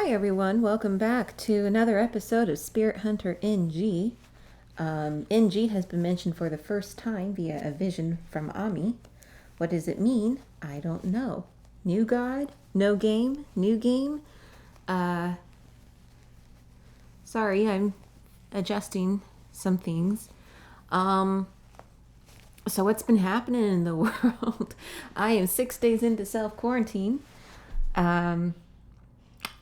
Hi everyone, welcome back to another episode of Spirit Hunter NG. NG has been mentioned for the first time via a vision from Ami. What does it mean? I don't know. New guide? No game? New game? Sorry, I'm adjusting some things. So what's been happening in the world? I am 6 days into self-quarantine.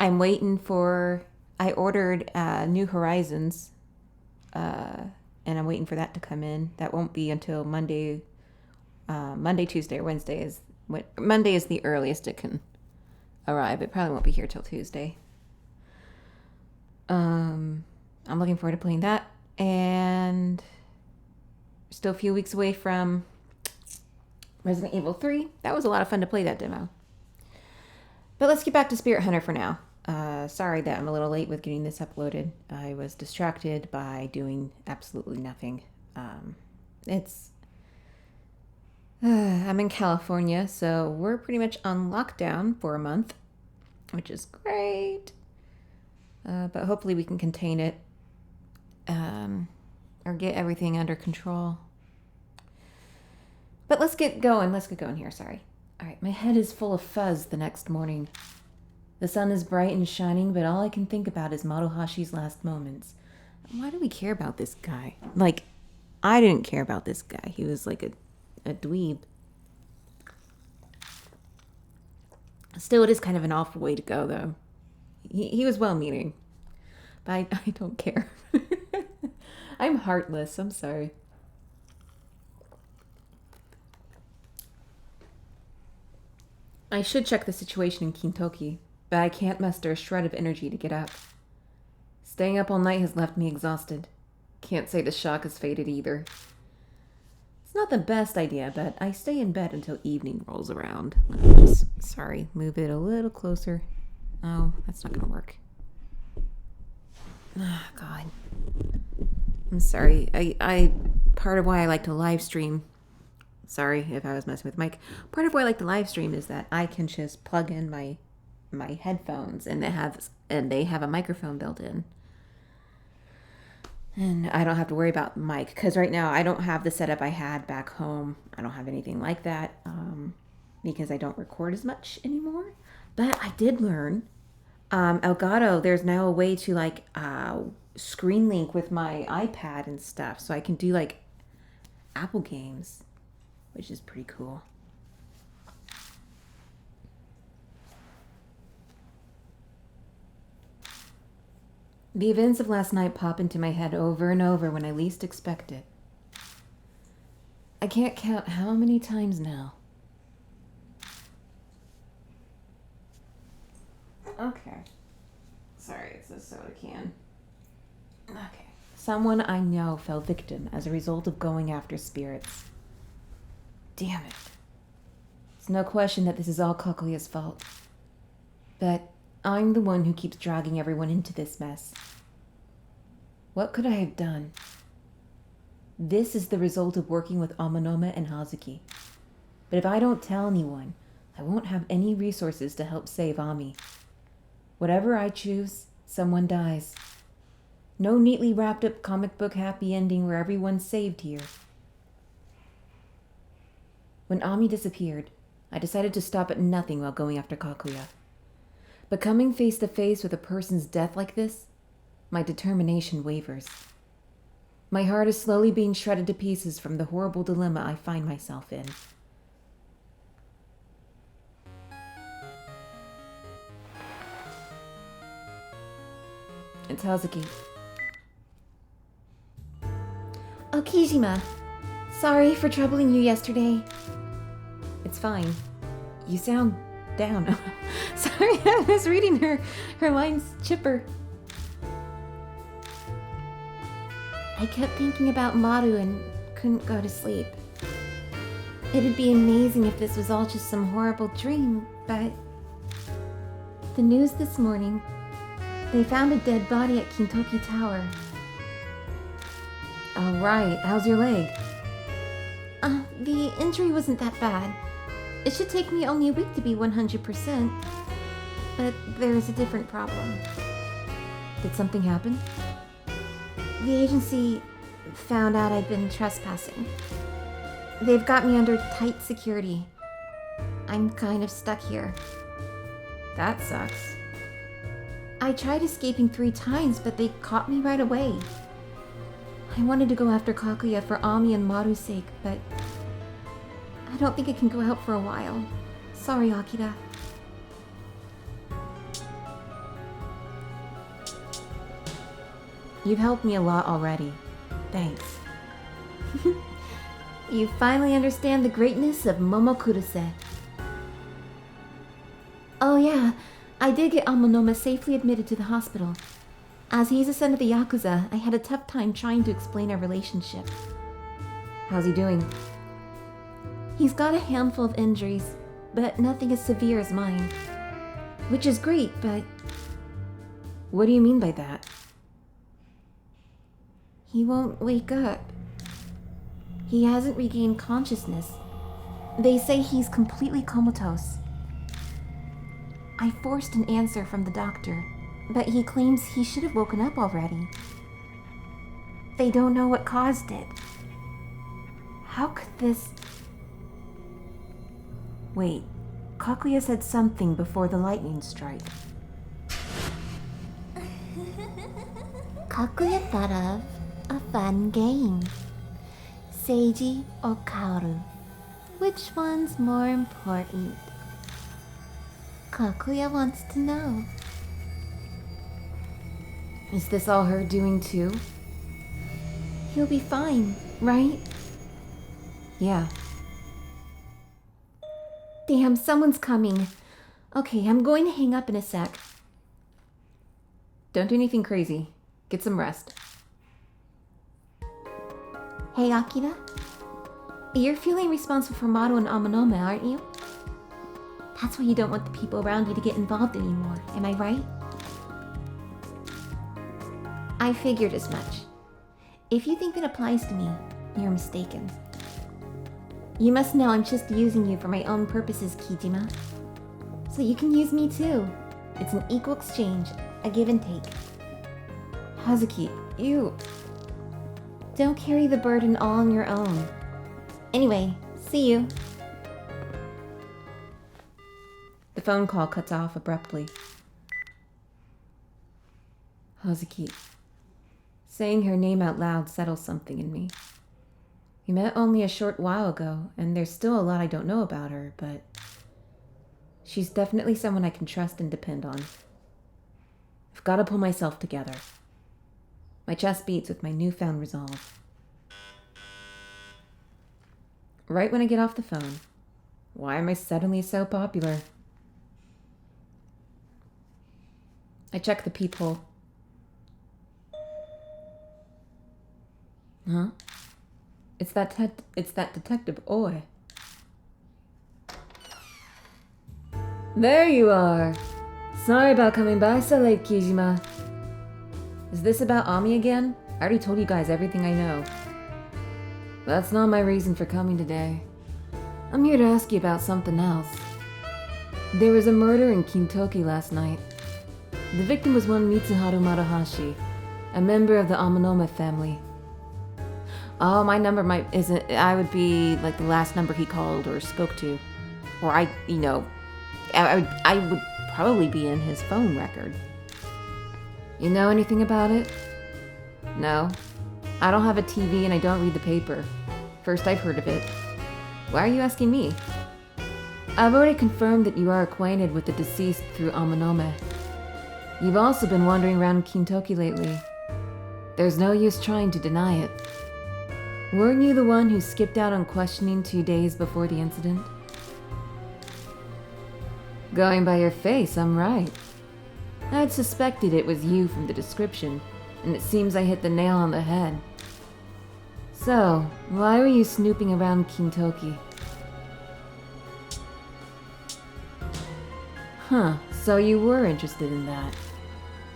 I'm waiting for... I ordered New Horizons, and I'm waiting for that to come in. That won't be until Monday, Tuesday, or Wednesday. Monday is the earliest it can arrive. It probably won't be here till Tuesday. I'm looking forward to playing that, and still a few weeks away from Resident Evil 3. That was a lot of fun to play that demo. But let's get back to Spirit Hunter for now. Sorry that I'm a little late with getting this uploaded. I was distracted by doing absolutely nothing. I'm in California, so we're pretty much on lockdown for a month, which is great. But hopefully we can contain it, or get everything under control. But let's get going here, sorry. Alright, my head is full of fuzz the next morning. The sun is bright and shining, but all I can think about is Maruhashi's last moments. Why do we care about this guy? Like, I didn't care about this guy. He was like a dweeb. Still, it is kind of an awful way to go, though. He was well-meaning. But I don't care. I'm heartless. I'm sorry. I should check the situation in Kintoki, but I can't muster a shred of energy to get up. Staying up all night has left me exhausted. Can't say the shock has faded either. It's not the best idea, but I stay in bed until evening rolls around. Sorry, move it a little closer. Oh, that's not gonna work. Oh, God. I'm sorry. I part of why I like to live stream... Sorry if I was messing with the mic. Part of why I like to live stream is that I can just plug in my headphones and they have a microphone built in. And I don't have to worry about the mic, because right now I don't have the setup I had back home. I don't have anything like that because I don't record as much anymore. But I did learn Elgato, there's now a way to like screen link with my iPad and stuff, so I can do like Apple games, which is pretty cool. The events of last night pop into my head over and over when I least expect it. I can't count how many times now. Okay. Sorry, it's a soda can. Okay. Someone I know fell victim as a result of going after spirits. Damn it. It's no question that this is all Kakuya's fault. But I'm the one who keeps dragging everyone into this mess. What could I have done? This is the result of working with Amanome and Hazuki. But if I don't tell anyone, I won't have any resources to help save Ami. Whatever I choose, someone dies. No neatly wrapped up comic book happy ending where everyone's saved here. When Ami disappeared, I decided to stop at nothing while going after Kakuya. But coming face to face with a person's death like this, my determination wavers. My heart is slowly being shredded to pieces from the horrible dilemma I find myself in. It's Hazuki. Oh, Kijima. Sorry for troubling you yesterday. It's fine. You sound down. Sorry, I was reading her lines chipper. I kept thinking about Maru and couldn't go to sleep. It'd be amazing if this was all just some horrible dream, but... The news this morning, they found a dead body at Kintoki Tower. Oh, right. How's your leg? The injury wasn't that bad. It should take me only a week to be 100%. but there's a different problem. Did something happen? The agency found out I'd been trespassing. They've got me under tight security. I'm kind of stuck here. That sucks. I tried escaping 3 times, but they caught me right away. I wanted to go after Kakuya for Ami and Maru's sake, but I don't think I can go out for a while. Sorry, Akira. You've helped me a lot already. Thanks. You finally understand the greatness of Momokuruse. Oh yeah, I did get Amanome safely admitted to the hospital. As he's a son of the Yakuza, I had a tough time trying to explain our relationship. How's he doing? He's got a handful of injuries, but nothing as severe as mine. Which is great, but What do you mean by that? he won't wake up. He hasn't regained consciousness. They say he's completely comatose. I forced an answer from the doctor, but he claims he should have woken up already. They don't know what caused it. How could this... Wait, Kakuya said something before the lightning strike. Kakuya thought of a fun game. Seiji or Kaoru? Which one's more important? Kakuya wants to know. Is this all her doing too? He'll be fine, right? Yeah. Damn, someone's coming. Okay, I'm going to hang up in a sec. Don't do anything crazy. Get some rest. Hey, Akira? You're feeling responsible for Maru and Amanome, aren't you? That's why you don't want the people around you to get involved anymore, am I right? I figured as much. If you think that applies to me, you're mistaken. You must know I'm just using you for my own purposes, Kijima. So you can use me too. It's an equal exchange, a give and take. Hazuki, you... Don't carry the burden all on your own. Anyway, see you. The phone call cuts off abruptly. Hazuki. Saying her name out loud settles something in me. We met only a short while ago, and there's still a lot I don't know about her, but... she's definitely someone I can trust and depend on. I've got to pull myself together. My chest beats with my newfound resolve. Right when I get off the phone, why am I suddenly so popular? I check the peephole. Huh? It's that Detective Oi. There you are. Sorry about coming by so late, Kijima. Is this about Ami again? I already told you guys everything I know. That's not my reason for coming today. I'm here to ask you about something else. There was a murder in Kintoki last night. The victim was one Mitsuharu Maruhashi, a member of the Amanome family. Oh, my number I would be like the last number he called or spoke to. Or I would probably be in his phone record. You know anything about it? No. I don't have a TV and I don't read the paper. First I've heard of it. Why are you asking me? I've already confirmed that you are acquainted with the deceased through Amanome. You've also been wandering around Kintoki lately. There's no use trying to deny it. Weren't you the one who skipped out on questioning 2 days before the incident? Going by your face, I'm right. I'd suspected it was you from the description, and it seems I hit the nail on the head. So, why were you snooping around Kintoki? Huh, so you were interested in that.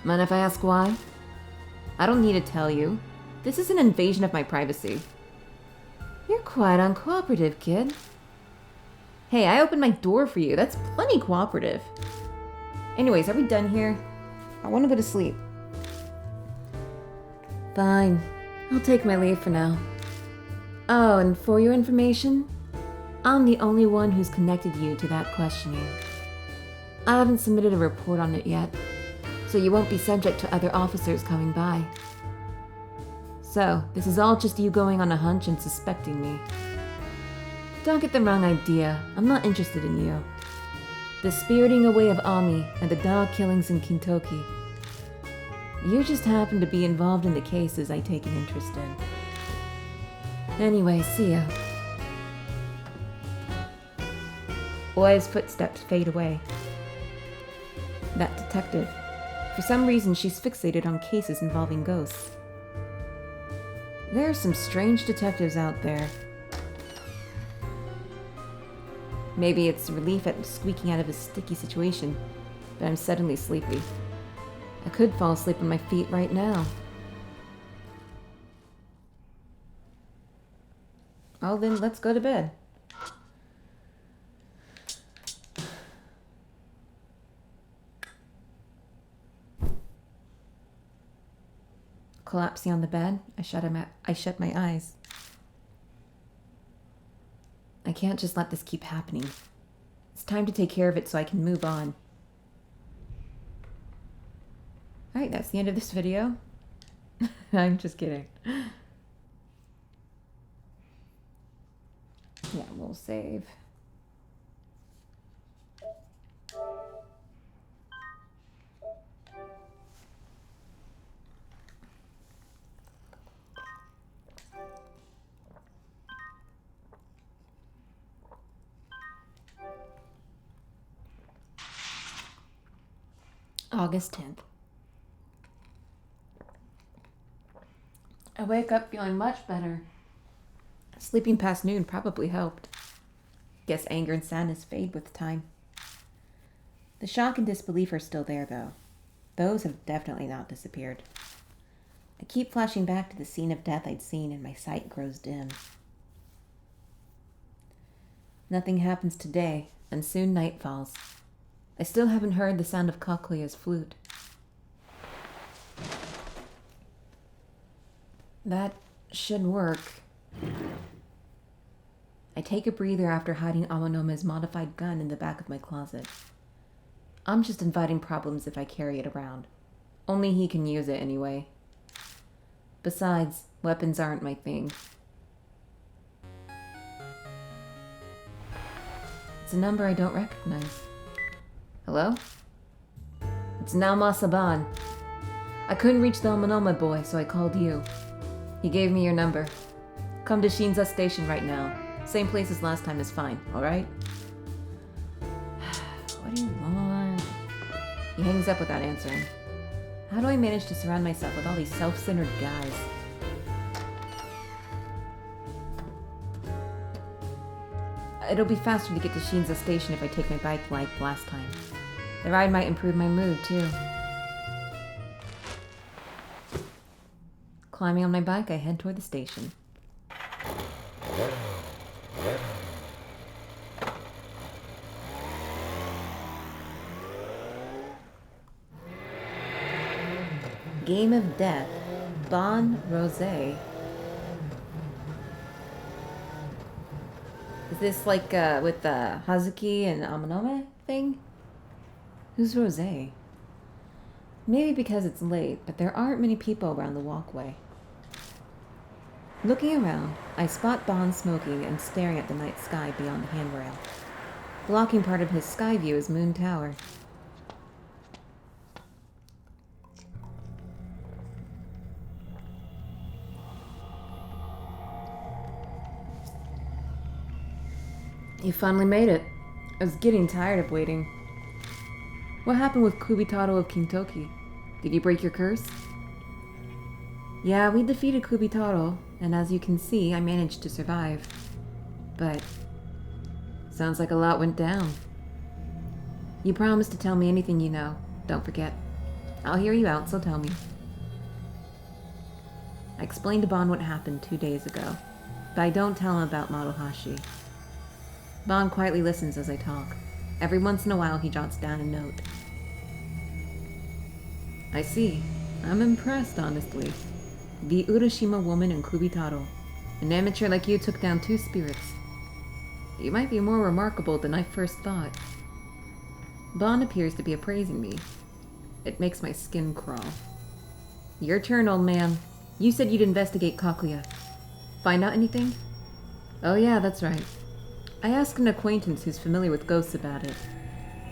Mind if I ask why? I don't need to tell you. This is an invasion of my privacy. You're quite uncooperative, kid. Hey, I opened my door for you. That's plenty cooperative. Anyways, are we done here? I want to go to sleep. Fine. I'll take my leave for now. Oh, and for your information, I'm the only one who's connected you to that questioning. I haven't submitted a report on it yet, so you won't be subject to other officers coming by. So, this is all just you going on a hunch and suspecting me. Don't get the wrong idea, I'm not interested in you. The spiriting away of Ami and the dog killings in Kintoki. You just happen to be involved in the cases I take an interest in. Anyway, see ya. Boy's footsteps fade away. That detective. For some reason, she's fixated on cases involving ghosts. There are some strange detectives out there. Maybe it's relief at squeaking out of a sticky situation, but I'm suddenly sleepy. I could fall asleep on my feet right now. Well then, let's go to bed. Collapsing on the bed, I shut my eyes. I can't just let this keep happening. It's time to take care of it so I can move on. Alright, that's the end of this video. I'm just kidding. Yeah, we'll save. August 10th. I wake up feeling much better. Sleeping past noon probably helped. Guess anger and sadness fade with time. The shock and disbelief are still there, though. Those have definitely not disappeared. I keep flashing back to the scene of death I'd seen, and my sight grows dim. Nothing happens today, and soon night falls. I still haven't heard the sound of Kakuya's flute. That should work. I take a breather after hiding Amanome's modified gun in the back of my closet. I'm just inviting problems if I carry it around. Only he can use it anyway. Besides, weapons aren't my thing. It's a number I don't recognize. Hello? It's Naoma Saban. I couldn't reach the Amanome boy, so I called you. He gave me your number. Come to Shinza Station right now. Same place as last time is fine, alright? What do you want? He hangs up without answering. How do I manage to surround myself with all these self-centered guys? It'll be faster to get to Shinza Station if I take my bike like last time. The ride might improve my mood, too. Climbing on my bike, I head toward the station. Game of Death. Bon Rosé. Is this like with the Hazuki and Amanome thing? Who's Rosé? Maybe because it's late, but there aren't many people around the walkway. Looking around, I spot Bon smoking and staring at the night sky beyond the handrail. Blocking part of his sky view is Moon Tower. You finally made it. I was getting tired of waiting. What happened with Kubitaro of Kintoki? Did you break your curse? Yeah, we defeated Kubitaro, and as you can see, I managed to survive. But sounds like a lot went down. You promised to tell me anything you know. Don't forget. I'll hear you out, so tell me. I explained to Bon what happened 2 days ago, but I don't tell him about Maruhashi. Bon quietly listens as I talk. Every once in a while, he jots down a note. I see. I'm impressed, honestly. The Urashima woman and Kubitaro. An amateur like you took down 2 spirits. You might be more remarkable than I first thought. Bon appears to be appraising me. It makes my skin crawl. Your turn, old man. You said you'd investigate Kakuya. Find out anything? Oh yeah, that's right. I asked an acquaintance who's familiar with ghosts about it.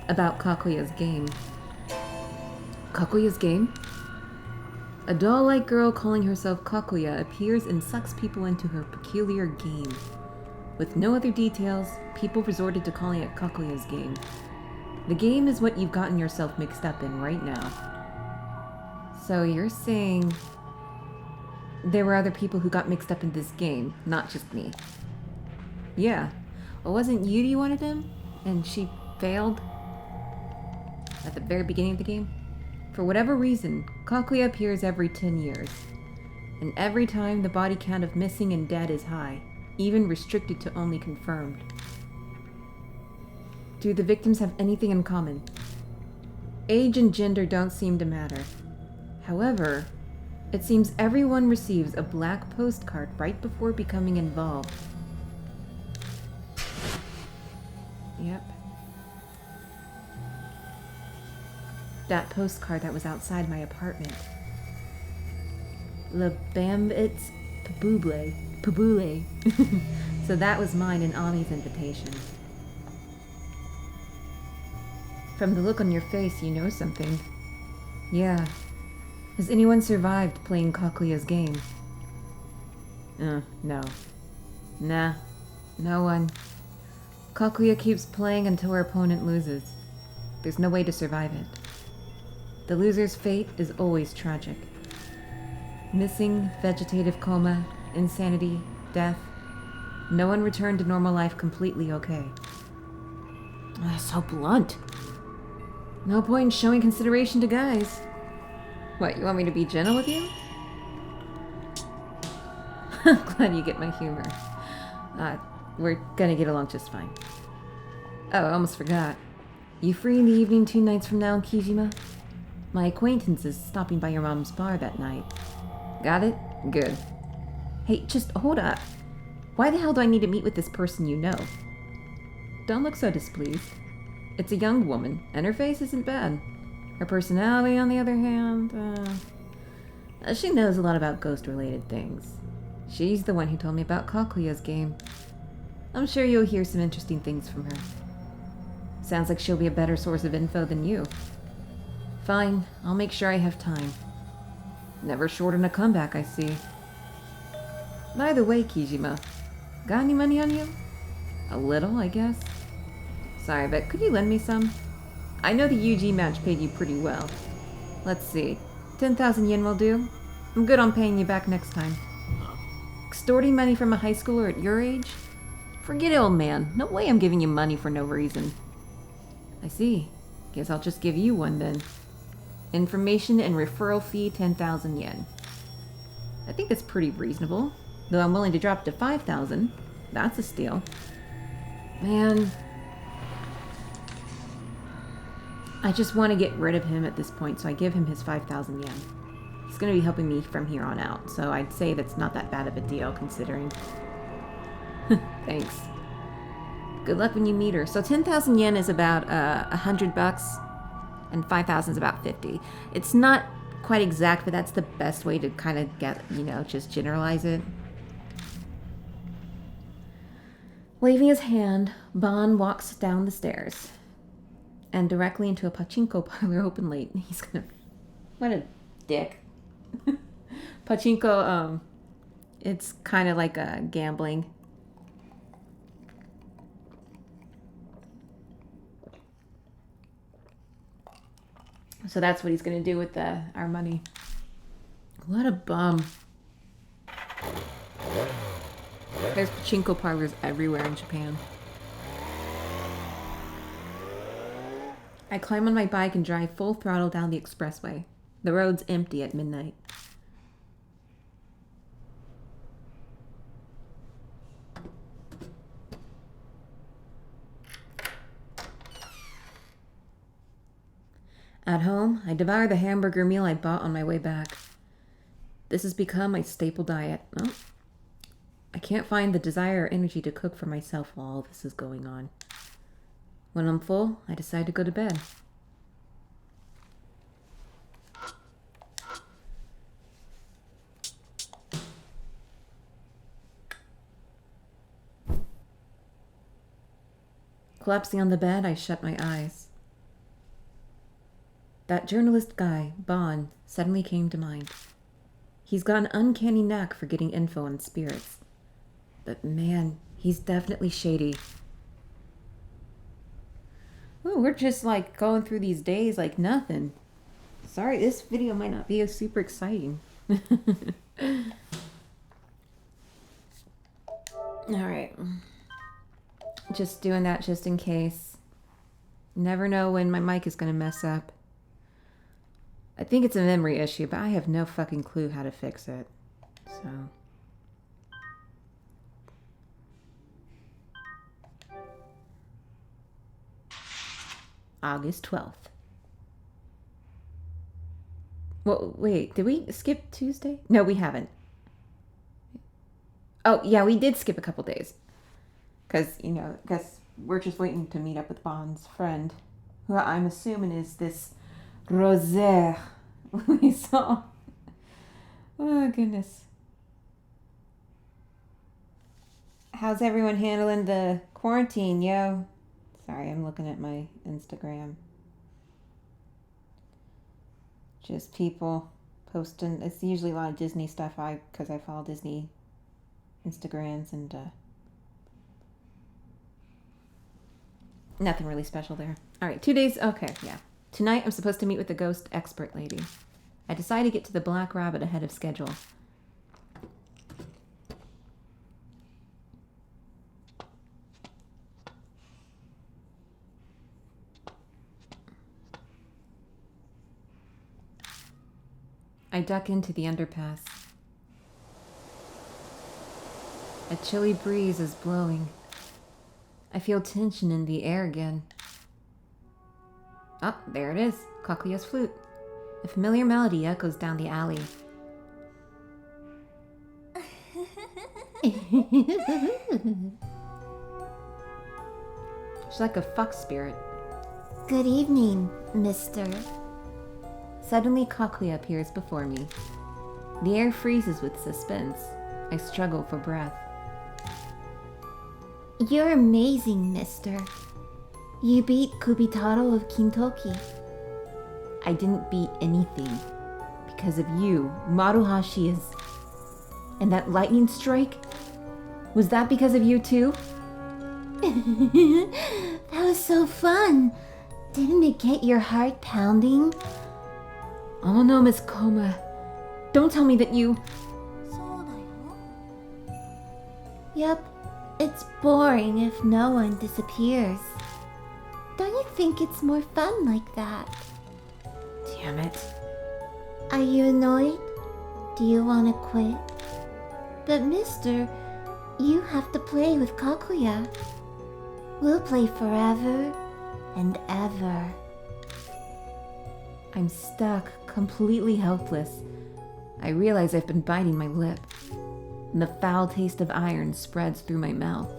About Kakuya's game. Kakuya's game? A doll-like girl calling herself Kakuya appears and sucks people into her peculiar game. With no other details, people resorted to calling it Kakuya's game. The game is what you've gotten yourself mixed up in right now. So you're saying there were other people who got mixed up in this game, not just me? Yeah. Well, wasn't Yuri one of them? And she failed? At the very beginning of the game? For whatever reason, Kakuya appears every 10 years. And every time the body count of missing and dead is high, even restricted to only confirmed. Do the victims have anything in common? Age and gender don't seem to matter. However, it seems everyone receives a black postcard right before becoming involved. Yep. That postcard that was outside my apartment. Le Bambit's Pabule. So that was mine and Ami's invitation. From the look on your face, you know something. Yeah. Has anyone survived playing Kakuya's game? No. Nah, no one. Kakuya keeps playing until her opponent loses. There's no way to survive it. The loser's fate is always tragic. Missing, vegetative coma, insanity, death. No one returned to normal life completely okay. That's so blunt. No point in showing consideration to guys. What, you want me to be gentle with you? Glad you get my humor. We're gonna get along just fine. Oh, I almost forgot. You free in the evening 2 nights from now, Kijima? My acquaintance is stopping by your mom's bar that night. Got it? Good. Hey, just hold up. Why the hell do I need to meet with this person you know? Don't look so displeased. It's a young woman, and her face isn't bad. Her personality, on the other hand, she knows a lot about ghost-related things. She's the one who told me about Kakuya's game. I'm sure you'll hear some interesting things from her. Sounds like she'll be a better source of info than you. Fine, I'll make sure I have time. Never short on a comeback, I see. By the way, Kijima, got any money on you? A little, I guess. Sorry, but could you lend me some? I know the UG match paid you pretty well. Let's see, 10,000 yen will do? I'm good on paying you back next time. Extorting money from a high schooler at your age? Forget it, old man. No way I'm giving you money for no reason. I see. Guess I'll just give you one then. Information and referral fee 10,000 yen. I think that's pretty reasonable. Though I'm willing to drop it to 5,000. That's a steal. Man. I just want to get rid of him at this point, so I give him his 5,000 yen. He's going to be helping me from here on out, so I'd say that's not that bad of a deal, considering. Thanks. Good luck when you meet her. So 10,000 yen is about $100, and 5,000 is about 50. It's not quite exact, but that's the best way to kind of get, just generalize it. Waving his hand, Bon walks down the stairs and directly into a pachinko parlor open late. He's gonna... What a dick. Pachinko, it's kind of like a gambling. So that's what he's gonna do with our money. What a bum. There's pachinko parlors everywhere in Japan. I climb on my bike and drive full throttle down the expressway. The road's empty at midnight. At home, I devour the hamburger meal I bought on my way back. This has become my staple diet. Oh, I can't find the desire or energy to cook for myself while all this is going on. When I'm full, I decide to go to bed. Collapsing on the bed, I shut my eyes. That journalist guy, Bon, suddenly came to mind. He's got an uncanny knack for getting info on spirits. But man, he's definitely shady. Ooh, we're just like going through these days like nothing. Sorry, this video might not be super exciting. Alright. Just doing that just in case. Never know when my mic is going to mess up. I think it's a memory issue, but I have no fucking clue how to fix it. So. August 12th. Well, wait, did we skip Tuesday? No, we haven't. Oh, yeah, we did skip a couple days. Because, you know, we're just waiting to meet up with Bond's friend, who I'm assuming is this Rosé we saw. Oh, goodness. How's everyone handling the quarantine, yo? Sorry, I'm looking at my Instagram. Just people posting. It's usually a lot of Disney stuff, because I follow Disney Instagrams, and nothing really special there. All right, 2 days. Okay, yeah. Tonight, I'm supposed to meet with the ghost expert lady. I decided to get to the Black Rabbit ahead of schedule. I duck into the underpass. A chilly breeze is blowing. I feel tension in the air again. Oh, there it is. Kakuya's flute. A familiar melody echoes down the alley. She's like a fuck spirit. Good evening, mister. Suddenly, Kakuya appears before me. The air freezes with suspense. I struggle for breath. You're amazing, mister. You beat Kubitaro of Kintoki. I didn't beat anything. Because of you, Maruhashi is... And that lightning strike? Was that because of you too? That was so fun. Didn't it get your heart pounding? Amanome's coma. Don't tell me that you... Yep, it's boring if no one disappears. Don't you think it's more fun like that? Damn it. Are you annoyed? Do you want to quit? But mister, you have to play with Kakuya. We'll play forever and ever. I'm stuck, completely helpless. I realize I've been biting my lip, and the foul taste of iron spreads through my mouth.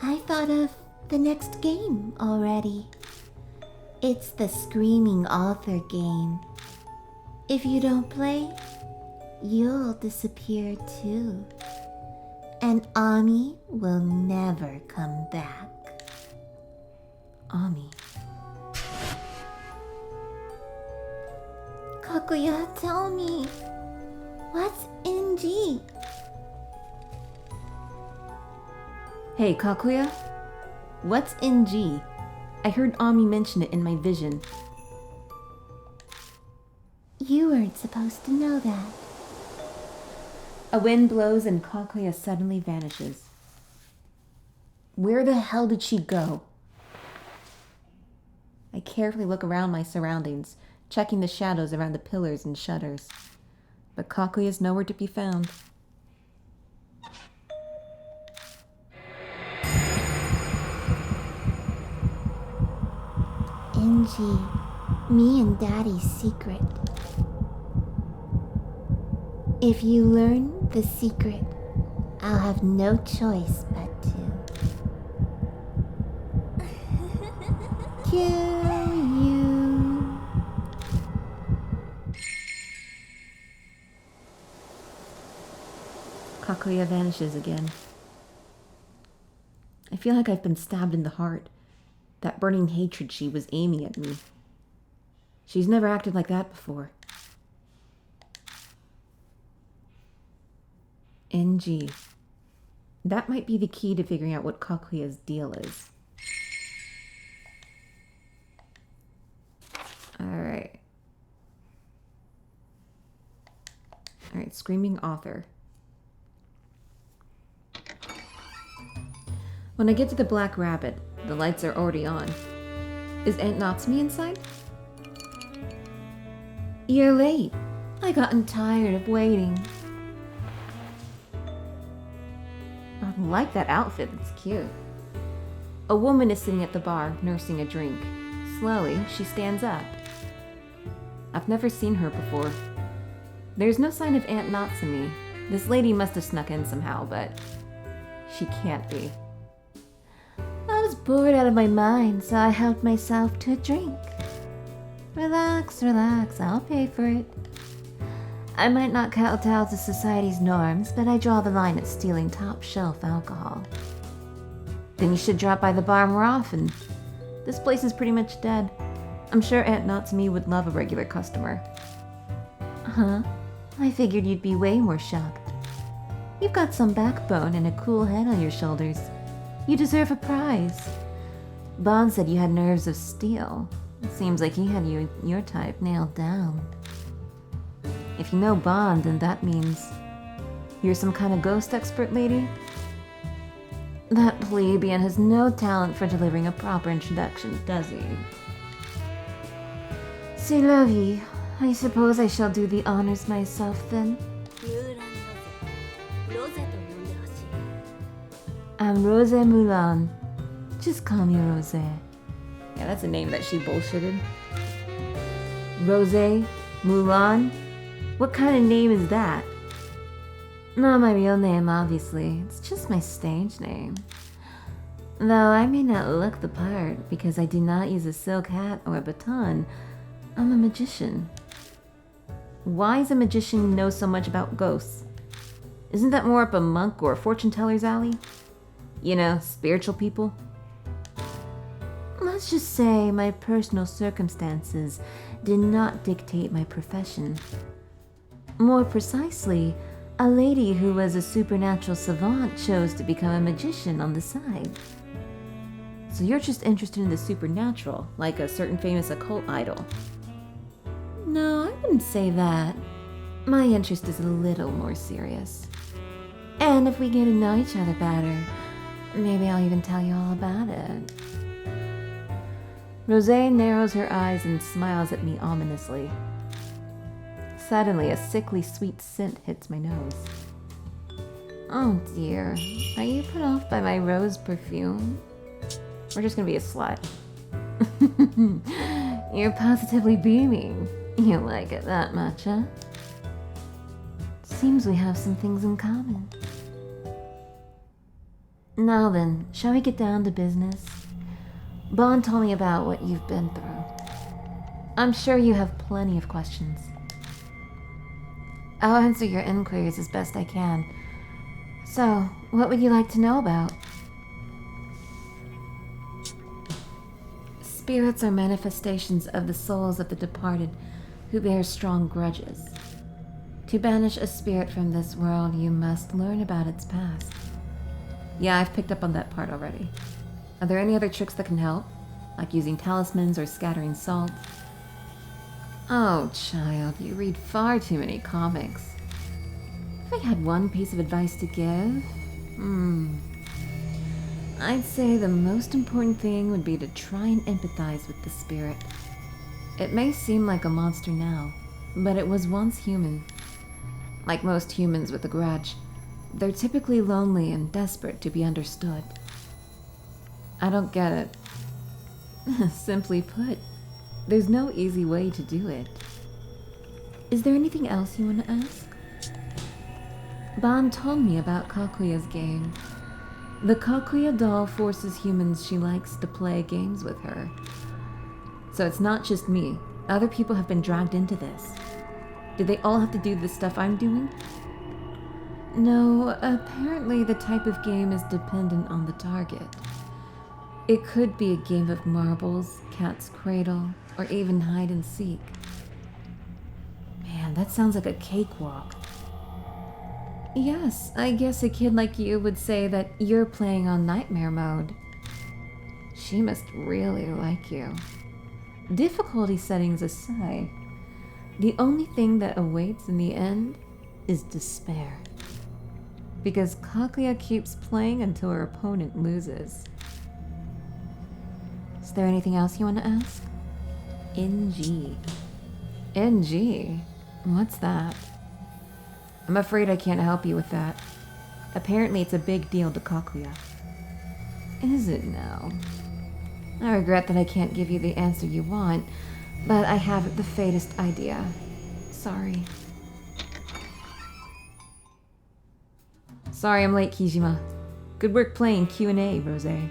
I thought of the next game already. It's the Screaming Author game. If you don't play, you'll disappear too. And Ami will never come back. Ami. Kakuya, tell me, what's in G? Hey, Kakuya? What's in G? I heard Ami mention it in my vision. You weren't supposed to know that. A wind blows and Kakuya suddenly vanishes. Where the hell did she go? I carefully look around my surroundings, checking the shadows around the pillars and shutters. But Kakuya is nowhere to be found. Inji, Me and Daddy's secret. If you learn the secret, I'll have no choice but to kill you. Kakuya vanishes again. I feel like I've been stabbed in the heart. That burning hatred she was aiming at me. She's never acted like that before. NG. That might be the key to figuring out what Kakuya's deal is. Alright. Alright, Screaming Author. When I get to the Black Rabbit, the lights are already on. Is Aunt Natsume inside? You're late. I gotten tired of waiting. I like that outfit, it's cute. A woman is sitting at the bar, nursing a drink. Slowly, she stands up. I've never seen her before. There's no sign of Aunt Natsume. This lady must have snuck in somehow, but she can't be. I was bored out of my mind, so I helped myself to a drink. Relax, relax, I'll pay for it. I might not kowtow to society's norms, but I draw the line at stealing top-shelf alcohol. Then you should drop by the bar more often. This place is pretty much dead. I'm sure Aunt Natsume would love a regular customer. Huh? I figured you'd be way more shocked. You've got some backbone and a cool head on your shoulders. You deserve a prize. Bond said you had nerves of steel. It seems like he had your type nailed down. If you know Bond, then that means you're some kind of ghost expert, lady? That plebeian has no talent for delivering a proper introduction, does he? C'est la vie. I suppose I shall do the honors myself then. I'm Rosé Mulan. Just call me Rosé. Yeah, that's a name that she bullshitted. Rosé Mulan? What kind of name is that? Not my real name, obviously. It's just my stage name. Though I may not look the part because I do not use a silk hat or a baton. I'm a magician. Why does a magician know so much about ghosts? Isn't that more up a monk or a fortune teller's alley? You know, spiritual people? Let's just say my personal circumstances did not dictate my profession. More precisely, a lady who was a supernatural savant chose to become a magician on the side. So you're just interested in the supernatural, like a certain famous occult idol? No, I wouldn't say that. My interest is a little more serious. And if we get to know each other better, maybe I'll even tell you all about it. Rosé narrows her eyes and smiles at me ominously. Suddenly, a sickly sweet scent hits my nose. Oh dear, are you put off by my rose perfume? We're just gonna be a slut. You're positively beaming. You like it that much, huh? Seems we have some things in common. Now then, shall we get down to business? Bond told me about what you've been through. I'm sure you have plenty of questions. I'll answer your inquiries as best I can. So, what would you like to know about? Spirits are manifestations of the souls of the departed who bear strong grudges. To banish a spirit from this world, you must learn about its past. Yeah, I've picked up on that part already. Are there any other tricks that can help? Like using talismans or scattering salt? Oh, child, you read far too many comics. If I had one piece of advice to give, I'd say the most important thing would be to try and empathize with the spirit. It may seem like a monster now, but it was once human. Like most humans with a grudge, they're typically lonely and desperate to be understood. I don't get it. Simply put, There's no easy way to do it. Is there anything else you want to ask? Ban told me about Kakuya's game. The Kakuya doll forces humans she likes to play games with her. So it's not just me. Other people have been dragged into this. Do they all have to do the stuff I'm doing? No, apparently the type of game is dependent on the target. It could be a game of marbles, cat's cradle, or even hide and seek. Man, that sounds like a cakewalk. Yes, I guess a kid like you would say that you're playing on nightmare mode. She must really like you. Difficulty settings aside, the only thing that awaits in the end is despair. Because Kakuya keeps playing until her opponent loses. Is there anything else you want to ask? NG. NG? What's that? I'm afraid I can't help you with that. Apparently it's a big deal to Kakuya. Is it now? I regret that I can't give you the answer you want, but I haven't the faintest idea. Sorry. Sorry I'm late, Kijima. Good work playing Q&A, Rosé.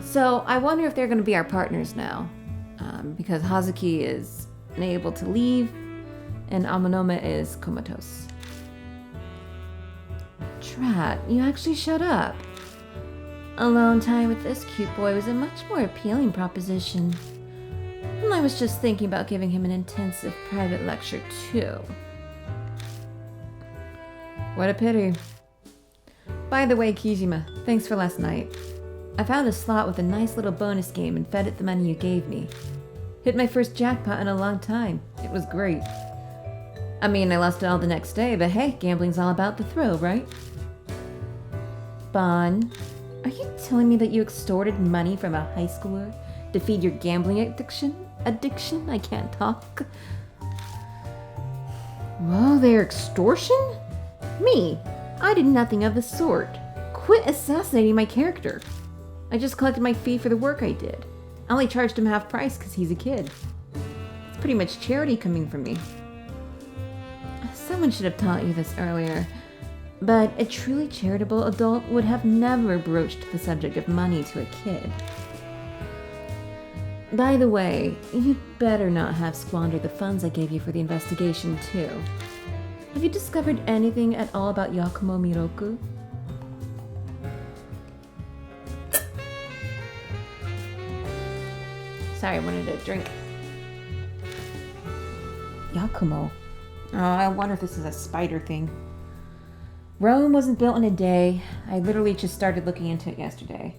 So I wonder if they're going to be our partners now. Because Hazuki is unable to leave, and Amanome is comatose. Drat, you actually shut up. Alone time with this cute boy was a much more appealing proposition. And I was just thinking about giving him an intensive private lecture, too. What a pity. By the way, Kijima, thanks for last night. I found a slot with a nice little bonus game and fed it the money you gave me. Hit my first jackpot in a long time. It was great. I mean, I lost it all the next day, but hey, gambling's all about the thrill, right? Bon, are you telling me that you extorted money from a high schooler to feed your gambling addiction? I can't talk. Whoa there, extortion? Me? I did nothing of the sort. Quit assassinating my character. I just collected my fee for the work I did. I only charged him half price because he's a kid. It's pretty much charity coming from me. Someone should have taught you this earlier, but a truly charitable adult would have never broached the subject of money to a kid. By the way, you'd better not have squandered the funds I gave you for the investigation, too. Have you discovered anything at all about Yakumo Miroku? Sorry, I wanted a drink. Yakumo. Oh, I wonder if this is a spider thing. Rome wasn't built in a day. I literally just started looking into it yesterday.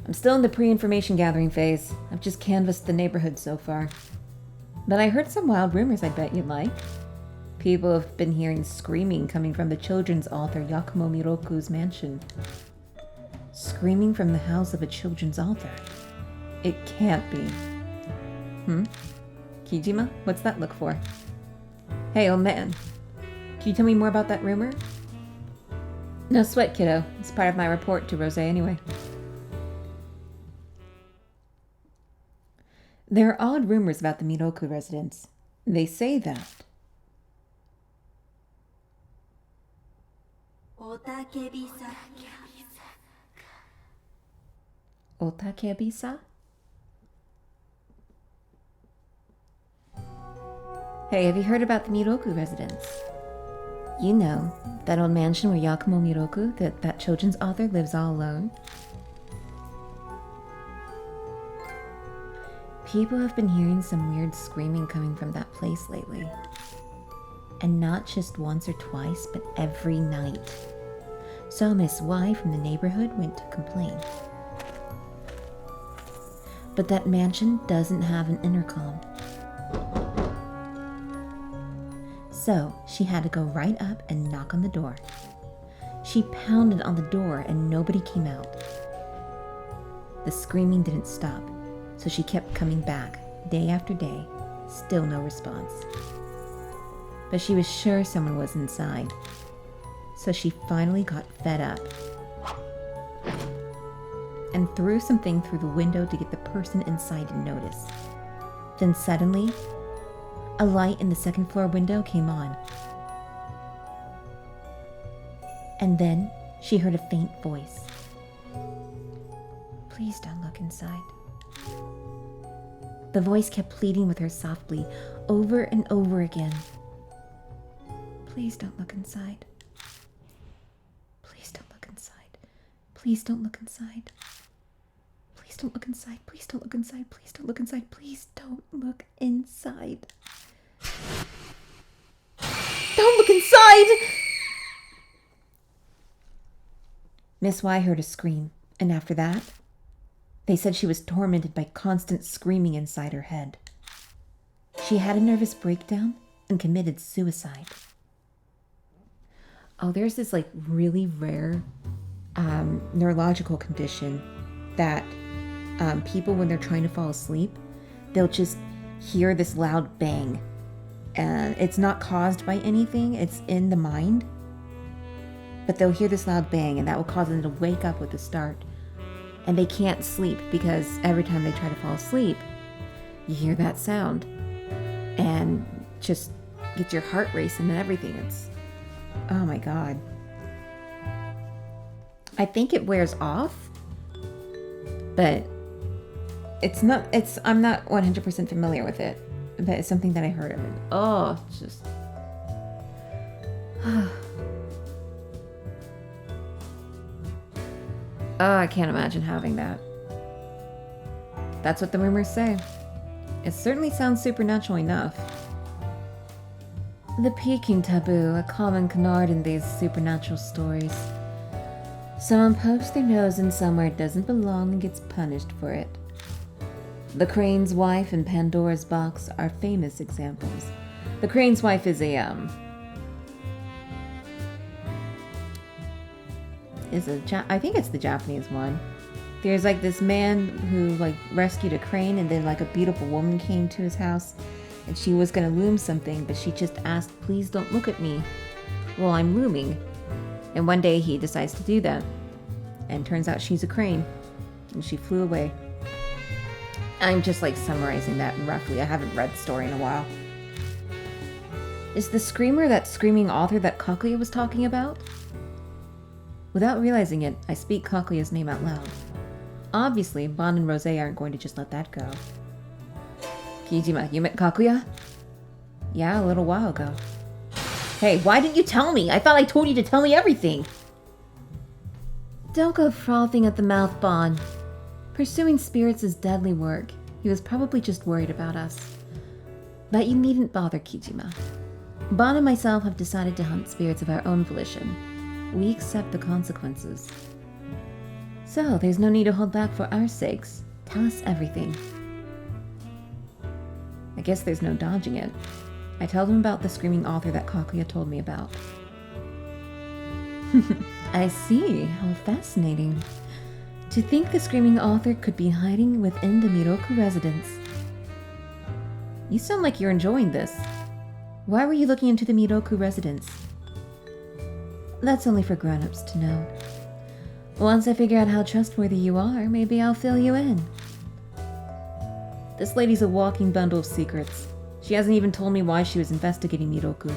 I'm still in the pre-information gathering phase. I've just canvassed the neighborhood so far. But I heard some wild rumors I bet you'd like. People have been hearing screaming coming from the children's author Yakumo Miroku's mansion. Screaming from the house of a children's author. It can't be. Kijima, what's that look for? Hey, old man. Can you tell me more about that rumor? No sweat, kiddo. It's part of my report to Rosé anyway. There are odd rumors about the Miroku residence. They say that Otakebisa? Hey, have you heard about the Miroku residence? You know, that old mansion where Yakumo Miroku, that children's author, lives all alone? People have been hearing some weird screaming coming from that place lately. And not just once or twice, but every night. So Miss Y from the neighborhood went to complain. But that mansion doesn't have an intercom. So she had to go right up and knock on the door. She pounded on the door and nobody came out. The screaming didn't stop, so she kept coming back, day after day, still no response. But she was sure someone was inside. So she finally got fed up and threw something through the window to get the person inside to notice. Then suddenly, a light in the second floor window came on. And then she heard a faint voice. Please don't look inside. The voice kept pleading with her softly, over and over again. Please don't look inside. Please don't look inside. Please don't look inside. Please don't look inside. Please don't look inside. Please don't look inside. Please don't look inside. Don't look inside! Miss Y heard a scream, and after that, they said she was tormented by constant screaming inside her head. She had a nervous breakdown and committed suicide. Oh, there's this like really rare neurological condition that people, when they're trying to fall asleep, they'll just hear this loud bang. And it's not caused by anything, it's in the mind. But they'll hear this loud bang, and that will cause them to wake up with a start. And they can't sleep because every time they try to fall asleep, you hear that sound. And just gets your heart racing and everything. It's, oh my God. I think it wears off, but I'm not 100% familiar with it, but it's something that I heard of. Oh, it's just, oh, I can't imagine having that. That's what the rumors say. It certainly sounds supernatural enough. The peeking taboo, a common canard in these supernatural stories. Someone pokes their nose in somewhere it doesn't belong and gets punished for it. The Crane's Wife and Pandora's Box are famous examples. The Crane's Wife is I think it's the Japanese one. There's like this man who like rescued a crane, and then like a beautiful woman came to his house and she was gonna loom something, but she just asked, please don't look at me while I'm looming. And one day he decides to do that, and turns out she's a crane, and she flew away. I'm just like summarizing that roughly. I haven't read the story in a while. Is the screamer that screaming author that Kakuya was talking about? Without realizing it, I speak Kakuya's name out loud. Obviously, Bon and Rosé aren't going to just let that go. Kijima, you met Kakuya? Yeah, a little while ago. Hey, why didn't you tell me? I thought I told you to tell me everything. Don't go frothing at the mouth, Bon. Pursuing spirits is deadly work. He was probably just worried about us. But you needn't bother, Kijima. Bon and myself have decided to hunt spirits of our own volition. We accept the consequences. So, there's no need to hold back for our sakes. Tell us everything. I guess there's no dodging it. I told him about the screaming author that Kakuya told me about. I see. How fascinating. To think the screaming author could be hiding within the Miroku residence. You sound like you're enjoying this. Why were you looking into the Miroku residence? That's only for grown-ups to know. Once I figure out how trustworthy you are, maybe I'll fill you in. This lady's a walking bundle of secrets. She hasn't even told me why she was investigating Miroku.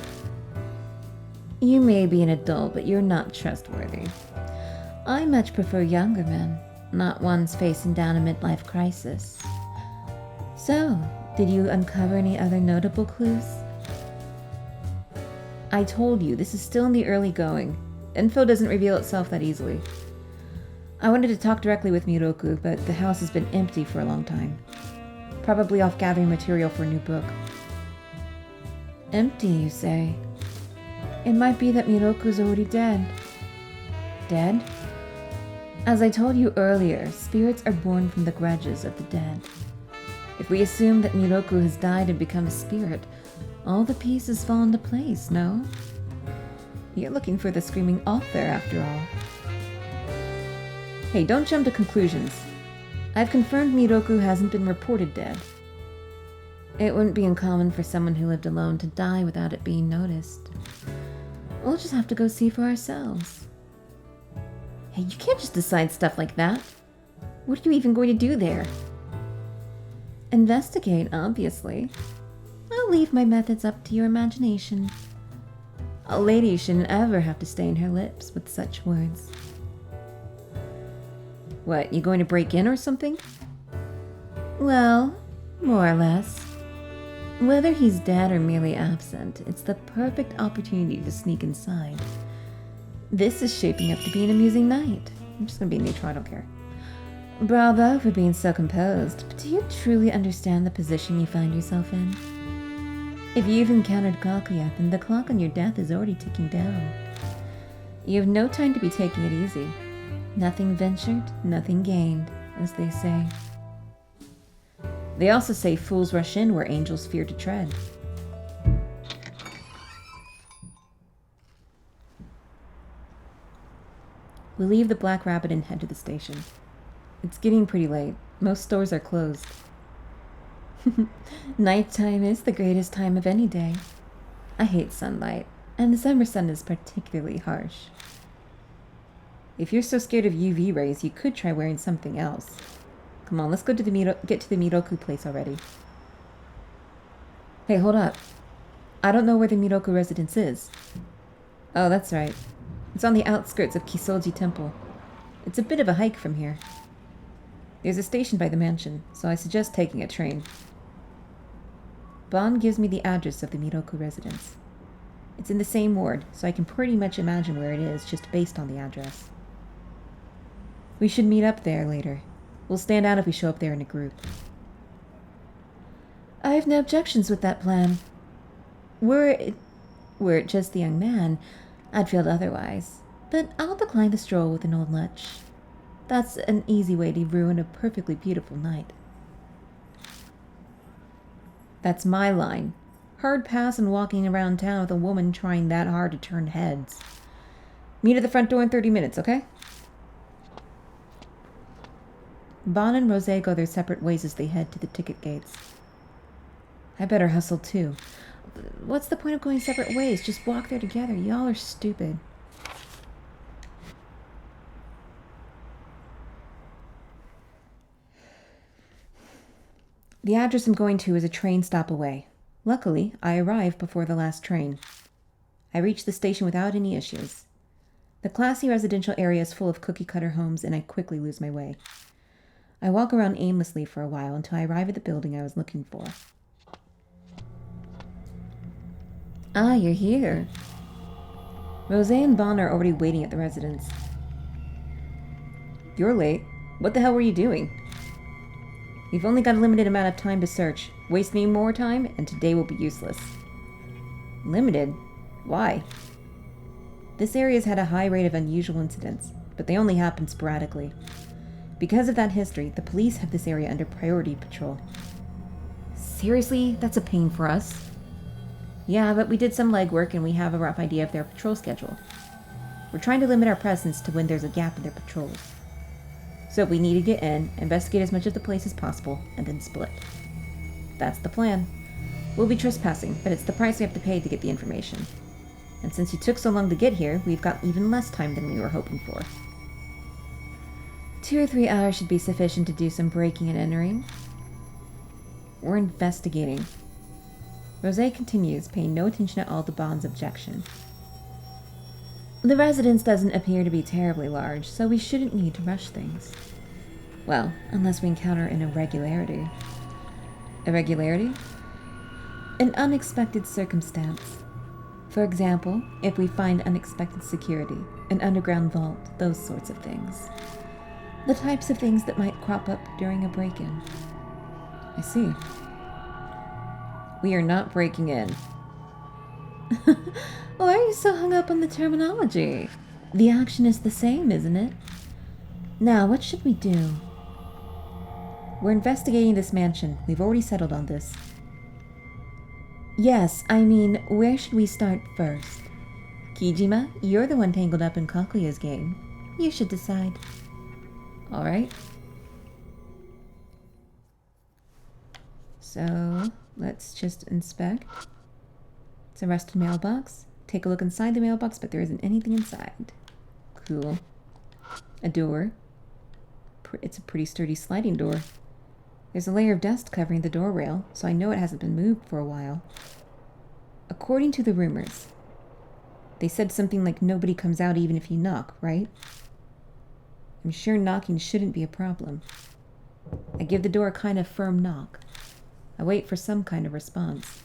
You may be an adult, but you're not trustworthy. I much prefer younger men, not ones facing down a midlife crisis. So, did you uncover any other notable clues? I told you, this is still in the early going. Info doesn't reveal itself that easily. I wanted to talk directly with Miroku, but the house has been empty for a long time. Probably off gathering material for a new book. Empty, you say? It might be that Miroku's already dead. Dead? As I told you earlier, spirits are born from the grudges of the dead. If we assume that Miroku has died and become a spirit, all the pieces fall into place, no? You're looking for the screaming author, after all. Hey, don't jump to conclusions. I've confirmed Miroku hasn't been reported dead. It wouldn't be uncommon for someone who lived alone to die without it being noticed. We'll just have to go see for ourselves. Hey, you can't just decide stuff like that. What are you even going to do there? Investigate, obviously. I'll leave my methods up to your imagination. A lady shouldn't ever have to stain her lips with such words. What, you going to break in or something? Well, more or less. Whether he's dead or merely absent, it's the perfect opportunity to sneak inside. This is shaping up to be an amusing night. I'm just gonna be neutral, I don't care. Bravo for being so composed, but do you truly understand the position you find yourself in? If you've encountered Kakuya, then the clock on your death is already ticking down. You have no time to be taking it easy. Nothing ventured, nothing gained, as they say. They also say fools rush in where angels fear to tread. We leave the Black Rabbit and head to the station. It's getting pretty late. Most stores are closed. Nighttime is the greatest time of any day. I hate sunlight, and the summer sun is particularly harsh. If you're so scared of UV rays, you could try wearing something else. Come on, let's go to get to the Miroku place already. Hey, hold up. I don't know where the Miroku residence is. Oh, that's right. It's on the outskirts of Kisoji Temple. It's a bit of a hike from here. There's a station by the mansion, so I suggest taking a train. Bon gives me the address of the Miroku residence. It's in the same ward, so I can pretty much imagine where it is just based on the address. We should meet up there later. We'll stand out if we show up there in a group. I have no objections with that plan. Were it just the young man, I'd feel otherwise. But I'll decline the stroll with an old lech. That's an easy way to ruin a perfectly beautiful night. That's my line. Hard pass and walking around town with a woman trying that hard to turn heads. Meet at the front door in 30 minutes, okay? Bon and Rosé go their separate ways as they head to the ticket gates. I better hustle too. What's the point of going separate ways? Just walk there together. Y'all are stupid. The address I'm going to is a train stop away. Luckily, I arrived before the last train. I reached the station without any issues. The classy residential area is full of cookie-cutter homes, and I quickly lose my way. I walk around aimlessly for a while until I arrive at the building I was looking for. Ah, you're here. Rosé and Bon are already waiting at the residence. You're late. What the hell were you doing? We've only got a limited amount of time to search. Waste any more time, and today will be useless. Limited? Why? This area's had a high rate of unusual incidents, but they only happen sporadically. Because of that history, the police have this area under priority patrol. Seriously? That's a pain for us. Yeah, but we did some legwork and we have a rough idea of their patrol schedule. We're trying to limit our presence to when there's a gap in their patrols. So we need to get in, investigate as much of the place as possible, and then split. That's the plan. We'll be trespassing, but it's the price we have to pay to get the information. And since you took so long to get here, we've got even less time than we were hoping for. 2 or 3 hours should be sufficient to do some breaking and entering. We're investigating. Rosé continues, paying no attention at all to Bon's objection. The residence doesn't appear to be terribly large, so we shouldn't need to rush things. Well, unless we encounter an irregularity. Irregularity? An unexpected circumstance. For example, if we find unexpected security, an underground vault, those sorts of things. The types of things that might crop up during a break-in. I see. We are not breaking in. Why are you so hung up on the terminology? The action is the same, isn't it? Now, what should we do? We're investigating this mansion. We've already settled on this. Yes, I mean, where should we start first? Kijima, you're the one tangled up in Kakuya's game. You should decide. All right. So, let's just inspect. It's a rusted mailbox. Take a look inside the mailbox, but there isn't anything inside. Cool. A door. It's a pretty sturdy sliding door. There's a layer of dust covering the door rail, so I know it hasn't been moved for a while. According to the rumors, they said something like nobody comes out even if you knock, right? I'm sure knocking shouldn't be a problem. I give the door a kind of firm knock. I wait for some kind of response.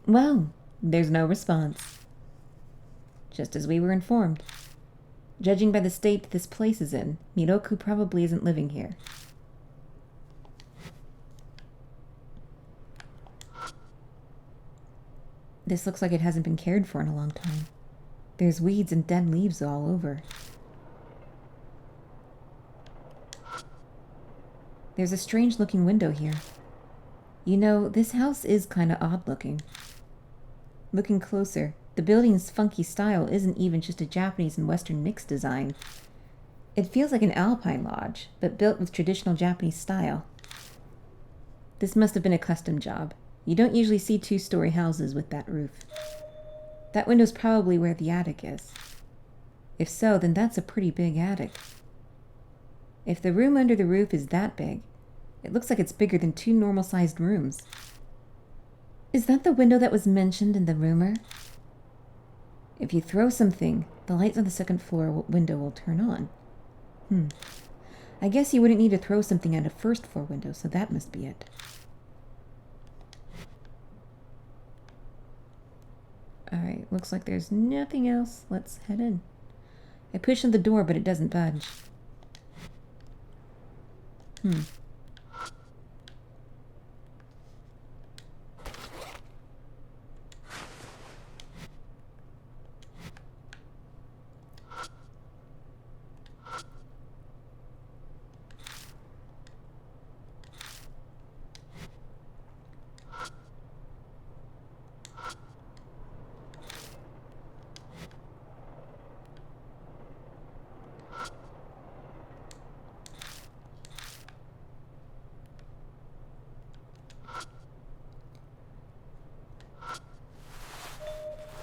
Well, there's no response. Just as we were informed. Judging by the state this place is in, Miroku probably isn't living here. This looks like it hasn't been cared for in a long time. There's weeds and dead leaves all over. There's a strange-looking window here. You know, this house is kind of odd-looking. Looking closer, the building's funky style isn't even just a Japanese and Western mixed design. It feels like an alpine lodge, but built with traditional Japanese style. This must have been a custom job. You don't usually see two-story houses with that roof. That window's probably where the attic is. If so, then that's a pretty big attic. If the room under the roof is that big, it looks like it's bigger than 2 normal-sized rooms. Is that the window that was mentioned in the rumor? If you throw something, the lights on the second floor window will turn on. I guess you wouldn't need to throw something at a first floor window, so that must be it. Alright, looks like there's nothing else. Let's head in. I push on the door, but it doesn't budge.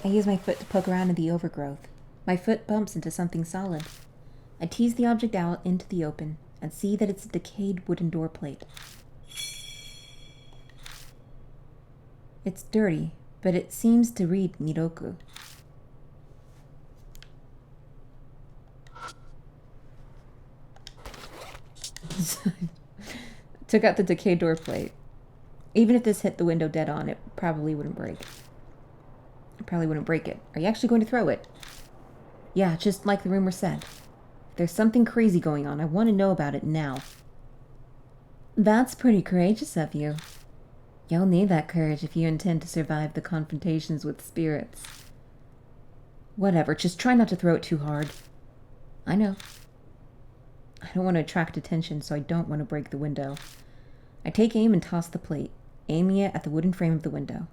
I use my foot to poke around in the overgrowth. My foot bumps into something solid. I tease the object out into the open and see that it's a decayed wooden door plate. It's dirty, but it seems to read Miroku. Took out the decayed door plate. Even if this hit the window dead on, it probably wouldn't break. I probably wouldn't break it. Are you actually going to throw it? Yeah, just like the rumor said. If there's something crazy going on, I want to know about it now. That's pretty courageous of you. You'll need that courage if you intend to survive the confrontations with spirits. Whatever, just try not to throw it too hard. I know. I don't want to attract attention, so I don't want to break the window. I take aim and toss the plate, aiming it at the wooden frame of the window.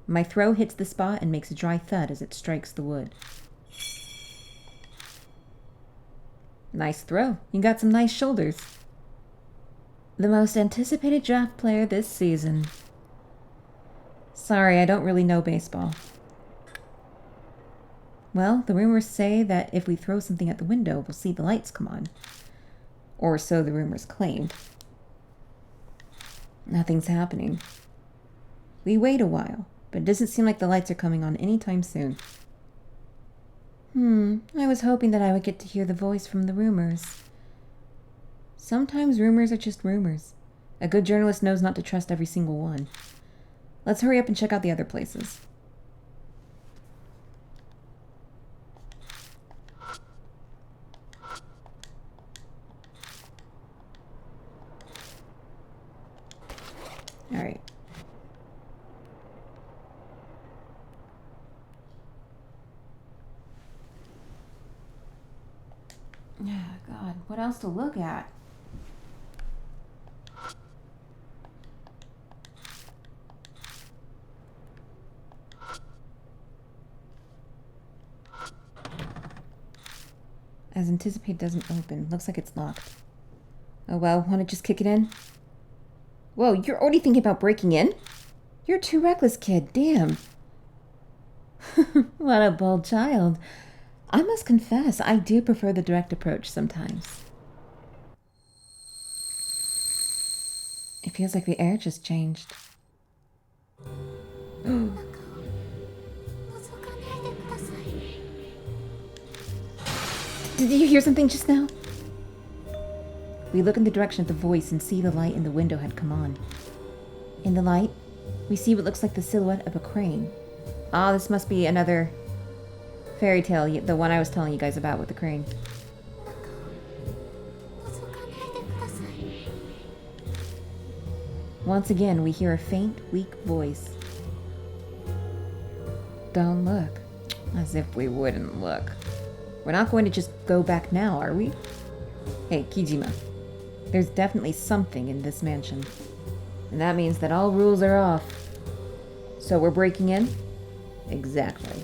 My throw hits the spot and makes a dry thud as it strikes the wood. Nice throw. You got some nice shoulders. The most anticipated draft player this season. Sorry, I don't really know baseball. Well, the rumors say that if we throw something at the window, we'll see the lights come on. Or so the rumors claimed. Nothing's happening. We wait a while, but it doesn't seem like the lights are coming on anytime soon. I was hoping that I would get to hear the voice from the rumors. Sometimes rumors are just rumors. A good journalist knows not to trust every single one. Let's hurry up and check out the other places. All right. Yeah, God, what else to look at? As anticipated, doesn't open. Looks like it's locked. Oh well, want to just kick it in? Whoa, you're already thinking about breaking in? You're too reckless, kid. Damn. What a bold child. I must confess, I do prefer the direct approach sometimes. It feels like the air just changed. Did you hear something just now? We look in the direction of the voice and see the light in the window had come on. In the light, we see what looks like the silhouette of a crane. Ah, this must be another fairy tale, the one I was telling you guys about with the crane. Once again, we hear a faint, weak voice. Don't look. As if we wouldn't look. We're not going to just go back now, are we? Hey, Kijima. There's definitely something in this mansion. And that means that all rules are off. So we're breaking in? Exactly.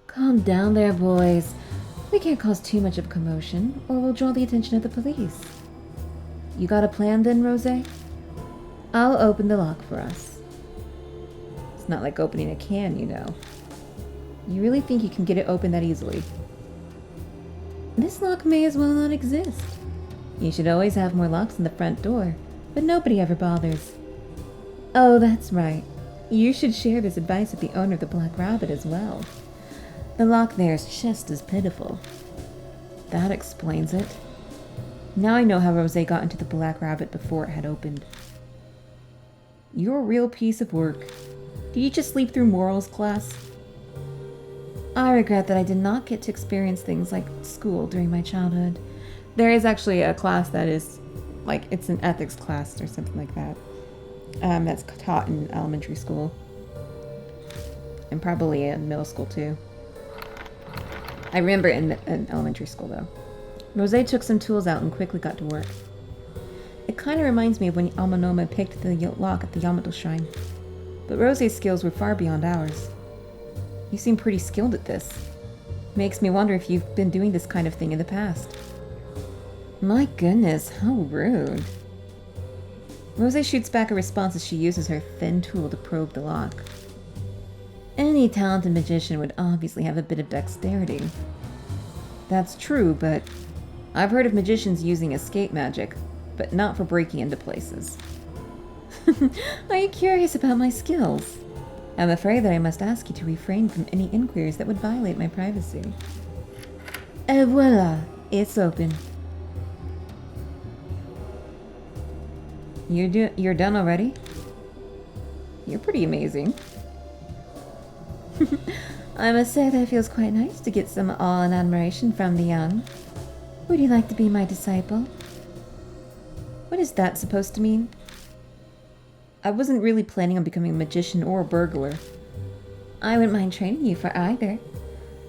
Calm down there, boys. We can't cause too much of a commotion, or we'll draw the attention of the police. You got a plan then, Rosé? I'll open the lock for us. It's not like opening a can, you know. You really think you can get it open that easily? This lock may as well not exist. You should always have more locks on the front door, but nobody ever bothers. Oh, that's right. You should share this advice with the owner of the Black Rabbit as well. The lock there is just as pitiful. That explains it. Now I know how Rosé got into the Black Rabbit before it had opened. You're a real piece of work. Did you just sleep through morals class? I regret that I did not get to experience things like school during my childhood. There is actually a class that is, like, it's an ethics class or something like that. That's taught in elementary school. And probably in middle school, too. I remember in elementary school, though. Rosé took some tools out and quickly got to work. It kind of reminds me of when Amanome picked the lock at the Yamato Shrine. But Rosé's skills were far beyond ours. You seem pretty skilled at this. Makes me wonder if you've been doing this kind of thing in the past. My goodness, how rude. Rosé shoots back a response as she uses her thin tool to probe the lock. Any talented magician would obviously have a bit of dexterity. That's true, but I've heard of magicians using escape magic, but not for breaking into places. Are you curious about my skills? I'm afraid that I must ask you to refrain from any inquiries that would violate my privacy. Et voila, it's open. You're done already? You're pretty amazing. I must say that it feels quite nice to get some awe and admiration from the young. Would you like to be my disciple? What is that supposed to mean? I wasn't really planning on becoming a magician or a burglar. I wouldn't mind training you for either,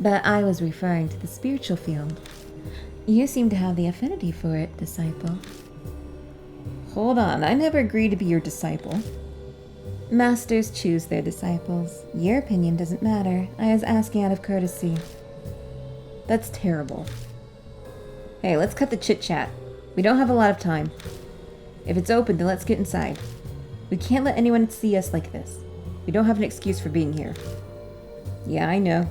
but I was referring to the spiritual field. You seem to have the affinity for it, disciple. Hold on, I never agreed to be your disciple. Masters choose their disciples. Your opinion doesn't matter. I was asking out of courtesy. That's terrible. Hey, let's cut the chit-chat. We don't have a lot of time. If it's open, then let's get inside. We can't let anyone see us like this. We don't have an excuse for being here. Yeah, I know.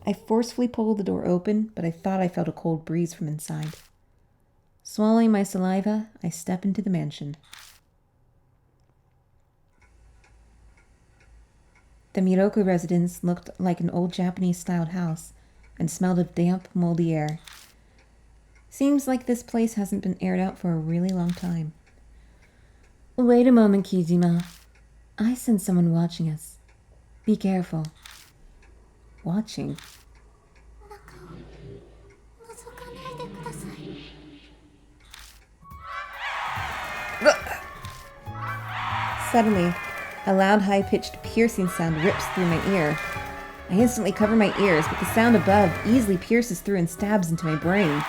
I forcefully pulled the door open, but I thought I felt a cold breeze from inside. Swallowing my saliva, I step into the mansion. The Miroku residence looked like an old Japanese-styled house and smelled of damp, moldy air. Seems like this place hasn't been aired out for a really long time. Wait a moment, Kijima. I sense someone watching us. Be careful. Watching? Suddenly, a loud, high-pitched, piercing sound rips through my ear. I instantly cover my ears, but the sound above easily pierces through and stabs into my brain.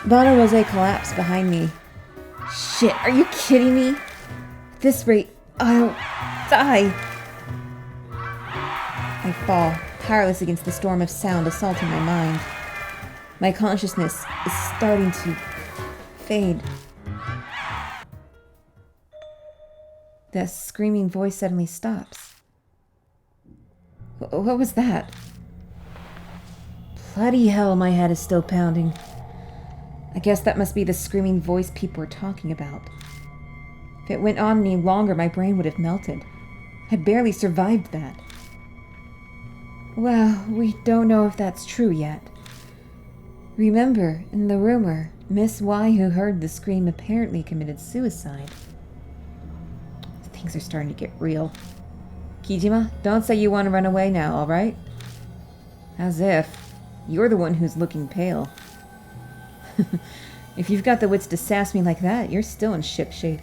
Bana Rosé collapsed behind me. Shit, are you kidding me? At this rate, I'll die. I fall, powerless against the storm of sound assaulting my mind. My consciousness is starting to fade. The screaming voice suddenly stops. What was that? Bloody hell, my head is still pounding. I guess that must be the screaming voice people were talking about. If it went on any longer, my brain would have melted. I barely survived that. Well, we don't know if that's true yet. Remember, in the rumor, Miss Y, who heard the scream, apparently committed suicide. Things are starting to get real. Kijima, don't say you want to run away now, alright? As if. You're the one who's looking pale. If you've got the wits to sass me like that, you're still in ship shape.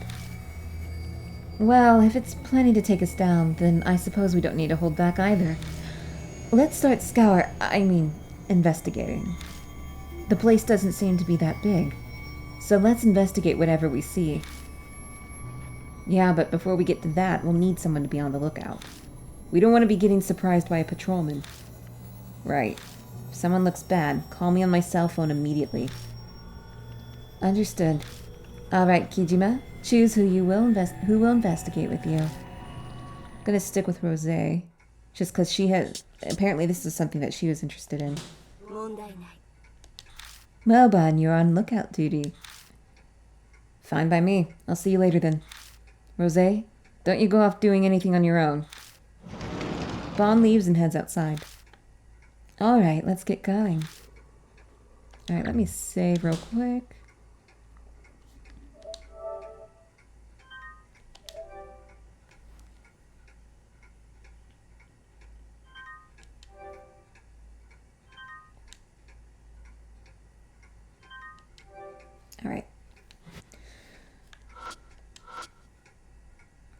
Well, if it's plenty to take us down, then I suppose we don't need to hold back either. Let's start investigating. The place doesn't seem to be that big, so let's investigate whatever we see. Yeah, but before we get to that, we'll need someone to be on the lookout. We don't want to be getting surprised by a patrolman. Right. If someone looks bad, call me on my cell phone immediately. Understood. Alright, Kijima, choose who will investigate with you. I'm gonna stick with Rosé, just because she has... Apparently this is something that she was interested in. Well, Bon, you're on lookout duty. Fine by me. I'll see you later then. Rosé, don't you go off doing anything on your own. Bon leaves and heads outside. Alright, let's get going. Alright, let me save real quick. Alright.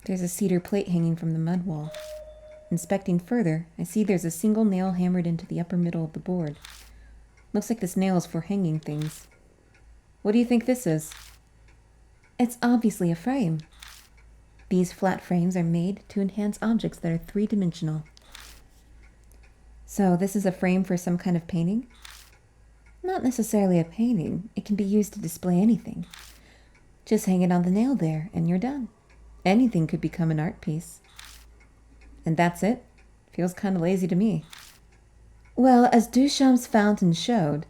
There's a cedar plate hanging from the mud wall. Inspecting further, I see there's a single nail hammered into the upper middle of the board. Looks like this nail is for hanging things. What do you think this is? It's obviously a frame. These flat frames are made to enhance objects that are three-dimensional. So this is a frame for some kind of painting? Not necessarily a painting. It can be used to display anything. Just hang it on the nail there, and you're done. Anything could become an art piece. And that's it? Feels kind of lazy to me. Well, as Duchamp's fountain showed...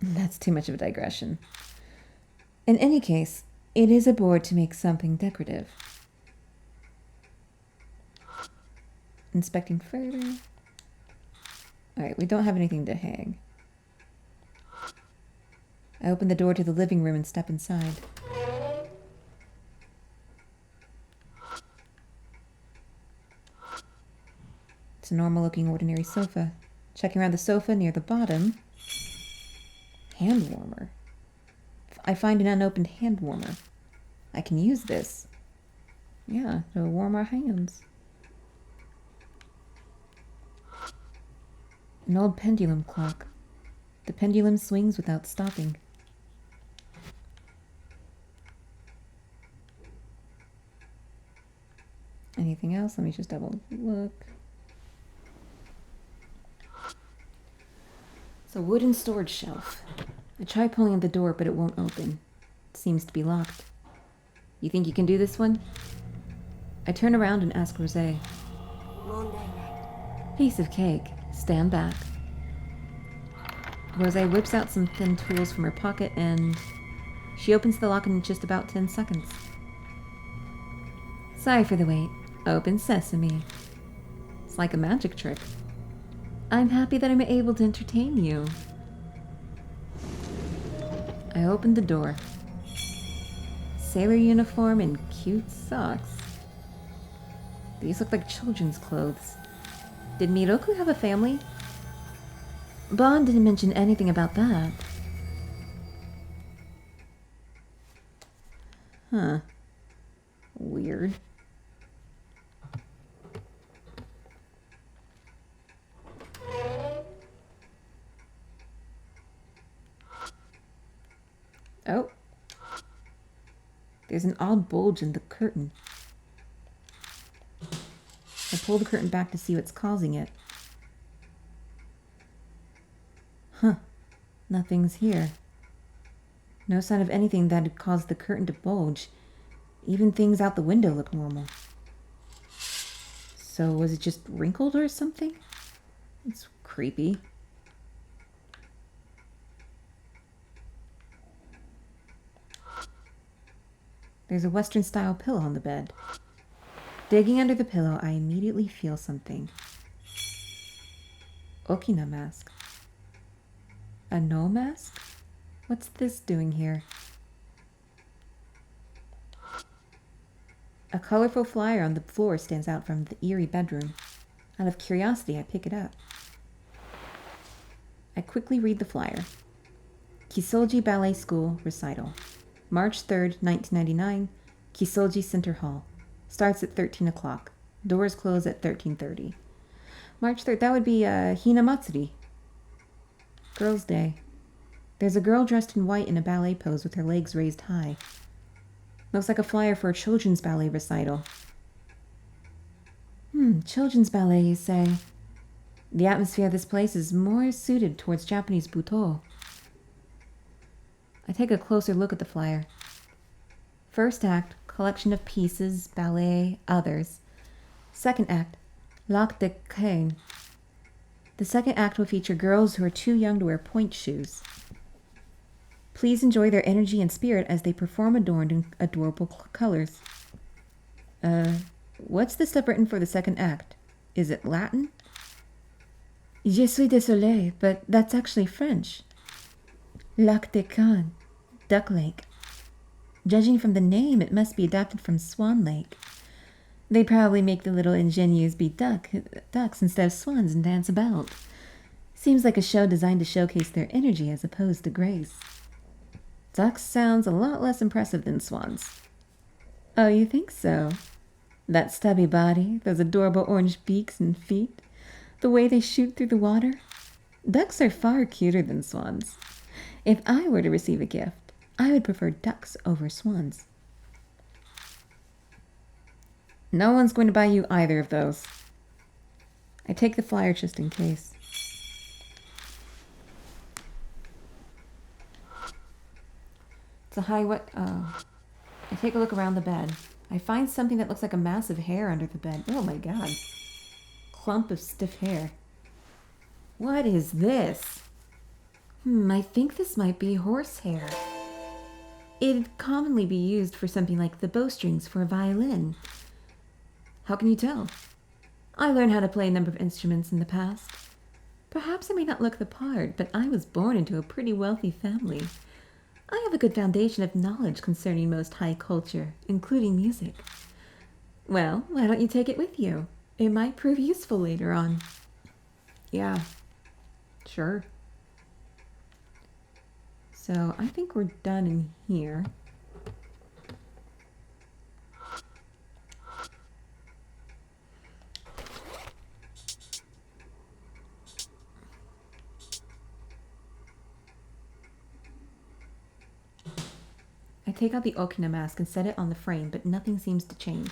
that's too much of a digression. In any case, it is a board to make something decorative. Inspecting further... Alright, we don't have anything to hang. I open the door to the living room and step inside. It's a normal-looking ordinary sofa. Checking around the sofa near the bottom. Hand warmer. I find an unopened hand warmer. I can use this. Yeah, to warm our hands. An old pendulum clock. The pendulum swings without stopping. Anything else? Let me just double look. It's a wooden storage shelf. I try pulling at the door, but it won't open. It seems to be locked. You think you can do this one? I turn around and ask Rosé. Piece of cake. Stand back. Rosé whips out some thin tools from her pocket and she opens the lock in just about 10 seconds. Sorry for the wait. Open sesame. It's like a magic trick. I'm happy that I'm able to entertain you. I opened the door. Sailor uniform and cute socks. These look like children's clothes. Did Miroku have a family? Bon didn't mention anything about that. Huh. Weird. Oh. There's an odd bulge in the curtain. I pull the curtain back to see what's causing it. Nothing's here. No sign of anything that had caused the curtain to bulge. Even things out the window look normal. So was it just wrinkled or something? It's creepy. There's a Western-style pillow on the bed. Digging under the pillow, I immediately feel something. Okina mask. A no mask? What's this doing here? A colorful flyer on the floor stands out from the eerie bedroom. Out of curiosity, I pick it up. I quickly read the flyer. Kisoji Ballet School Recital. March 3rd, 1999, Kisoji Center Hall. Starts at 13 o'clock. Doors close at 13:30. March 3rd, that would be Hina Matsuri. Girls' Day. There's a girl dressed in white in a ballet pose with her legs raised high. Looks like a flyer for a children's ballet recital. Children's ballet, you say? The atmosphere of this place is more suited towards Japanese buto. I take a closer look at the flyer. First act, collection of pieces, ballet, others. Second act, Lac de Caen. The second act will feature girls who are too young to wear pointe shoes. Please enjoy their energy and spirit as they perform adorned in adorable colors. What's the stuff written for the second act? Is it Latin? Je suis désolé, but that's actually French. Lac de Caen, Duck Lake. Judging from the name, it must be adapted from Swan Lake. They probably make the little ingenues be ducks instead of swans and dance about. Seems like a show designed to showcase their energy as opposed to grace. Ducks sounds a lot less impressive than swans. Oh, you think so? That stubby body, those adorable orange beaks and feet, the way they shoot through the water. Ducks are far cuter than swans. If I were to receive a gift, I would prefer ducks over swans. No one's going to buy you either of those. I take the flyer just in case. It's a high what? Oh. I take a look around the bed. I find something that looks like a massive hair under the bed. Oh my god. Clump of stiff hair. What is this? I think this might be horsehair. It'd commonly be used for something like the bowstrings for a violin. How can you tell? I learned how to play a number of instruments in the past. Perhaps I may not look the part, but I was born into a pretty wealthy family. I have a good foundation of knowledge concerning most high culture, including music. Well, why don't you take it with you? It might prove useful later on. Yeah, sure. So I think we're done in here. I take out the Okina mask and set it on the frame, but nothing seems to change.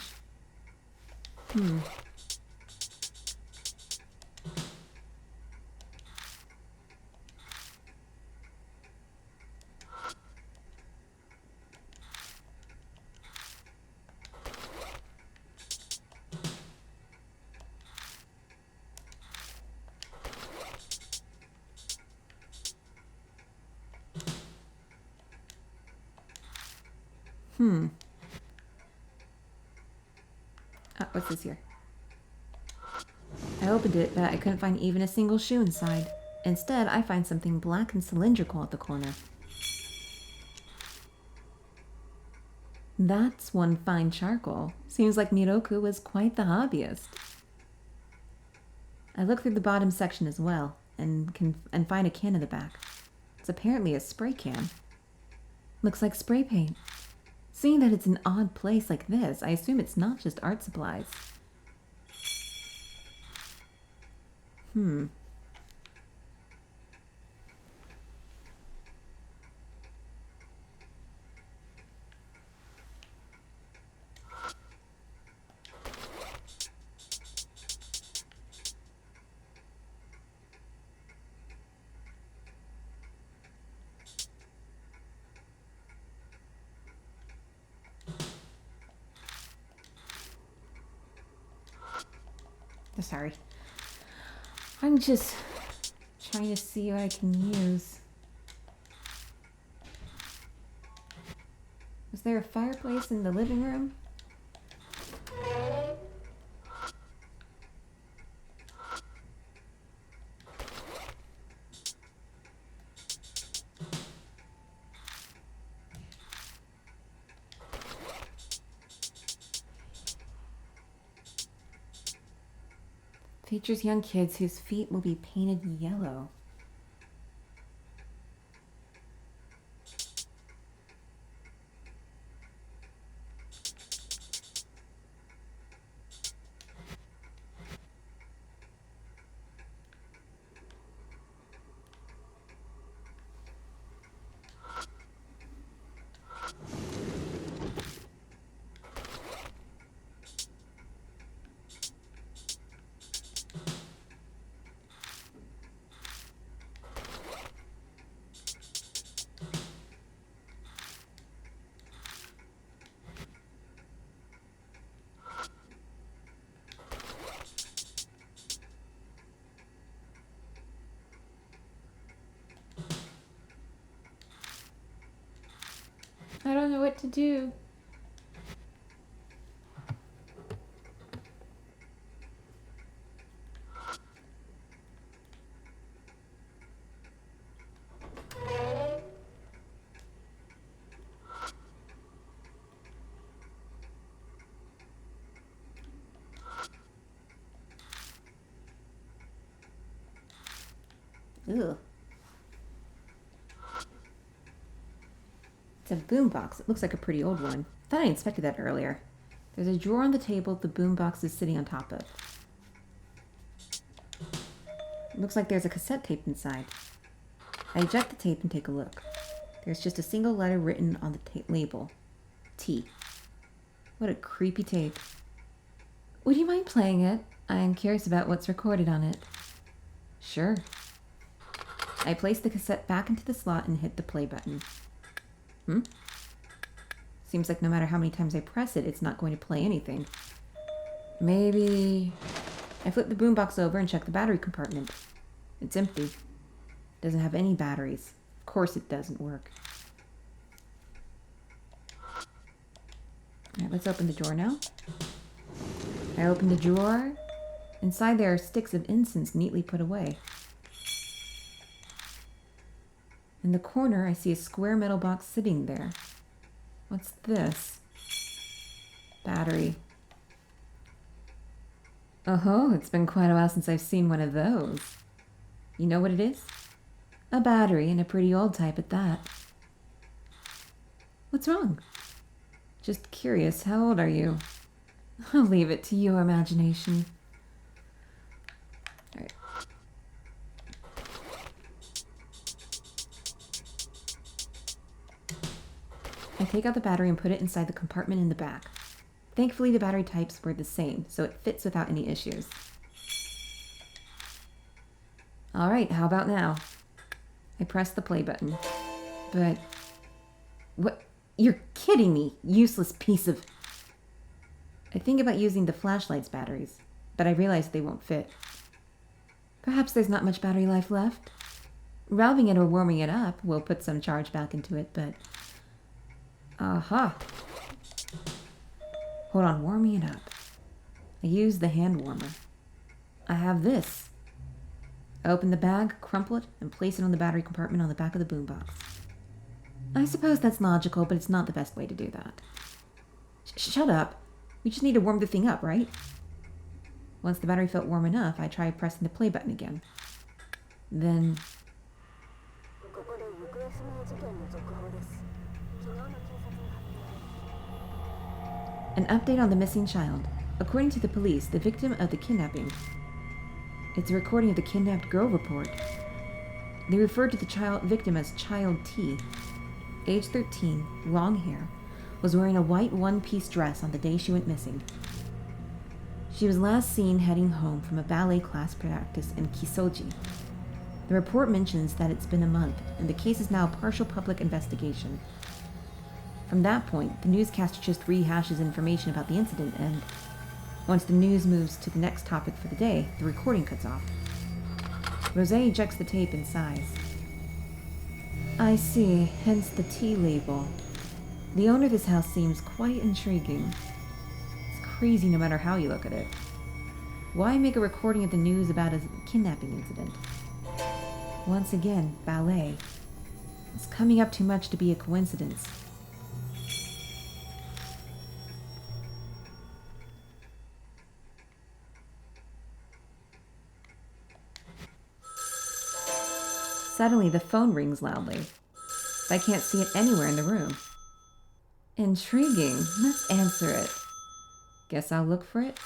What's this here? I opened it, but I couldn't find even a single shoe inside. Instead, I find something black and cylindrical at the corner. That's one fine charcoal. Seems like Miroku was quite the hobbyist. I look through the bottom section as well, and find a can in the back. It's apparently a spray can. Looks like spray paint. Seeing that it's an odd place like this, I assume it's not just art supplies. Sorry. I'm just trying to see what I can use. Was there a fireplace in the living room? Features young kids whose feet will be painted yellow. I don't know what to do. Ugh. It's a boombox. It looks like a pretty old one. Thought I inspected that earlier. There's a drawer on the table the boombox is sitting on top of. It looks like there's a cassette tape inside. I eject the tape and take a look. There's just a single letter written on the label. T. What a creepy tape. Would you mind playing it? I am curious about what's recorded on it. Sure. I place the cassette back into the slot and hit the play button. Seems like no matter how many times I press it, it's not going to play anything. Maybe... I flip the boombox over and check the battery compartment. It's empty. Doesn't have any batteries. Of course it doesn't work. Alright, let's open the drawer now. I open the drawer. Inside there are sticks of incense neatly put away. In the corner, I see a square metal box sitting there. What's this? Battery. Oh, it's been quite a while since I've seen one of those. You know what it is? A battery, and a pretty old type at that. What's wrong? Just curious, how old are you? I'll leave it to your imagination. Alright. I take out the battery and put it inside the compartment in the back. Thankfully, the battery types were the same, so it fits without any issues. Alright, how about now? I press the play button. But... what? You're kidding me, useless piece of... I think about using the flashlight's batteries, but I realize they won't fit. Perhaps there's not much battery life left. Revving it or warming it up will put some charge back into it, but... Aha! Hold on, warming it up. I use the hand warmer. I have this. I open the bag, crumple it, and place it on the battery compartment on the back of the boombox. I suppose that's logical, but it's not the best way to do that. Shut up. We just need to warm the thing up, right? Once the battery felt warm enough, I tried pressing the play button again. Then... an update on the missing child. According to the police, the victim of the kidnapping. It's a recording of the kidnapped girl report. They referred to the victim as Child T. Age 13, long hair, was wearing a white one-piece dress on the day she went missing. She was last seen heading home from a ballet class practice in Kisoji. The report mentions that it's been a month, and the case is now a partial public investigation. From that point, the newscaster just rehashes information about the incident and, Once the news moves to the next topic for the day, the recording cuts off. Rosé ejects the tape and sighs. I see, hence the T label. The owner of this house seems quite intriguing. It's crazy no matter how you look at it. Why make a recording of the news about a kidnapping incident? Once again, ballet. It's coming up too much to be a coincidence. Suddenly, the phone rings loudly. I can't see it anywhere in the room. Intriguing. Let's answer it. Guess I'll look for it.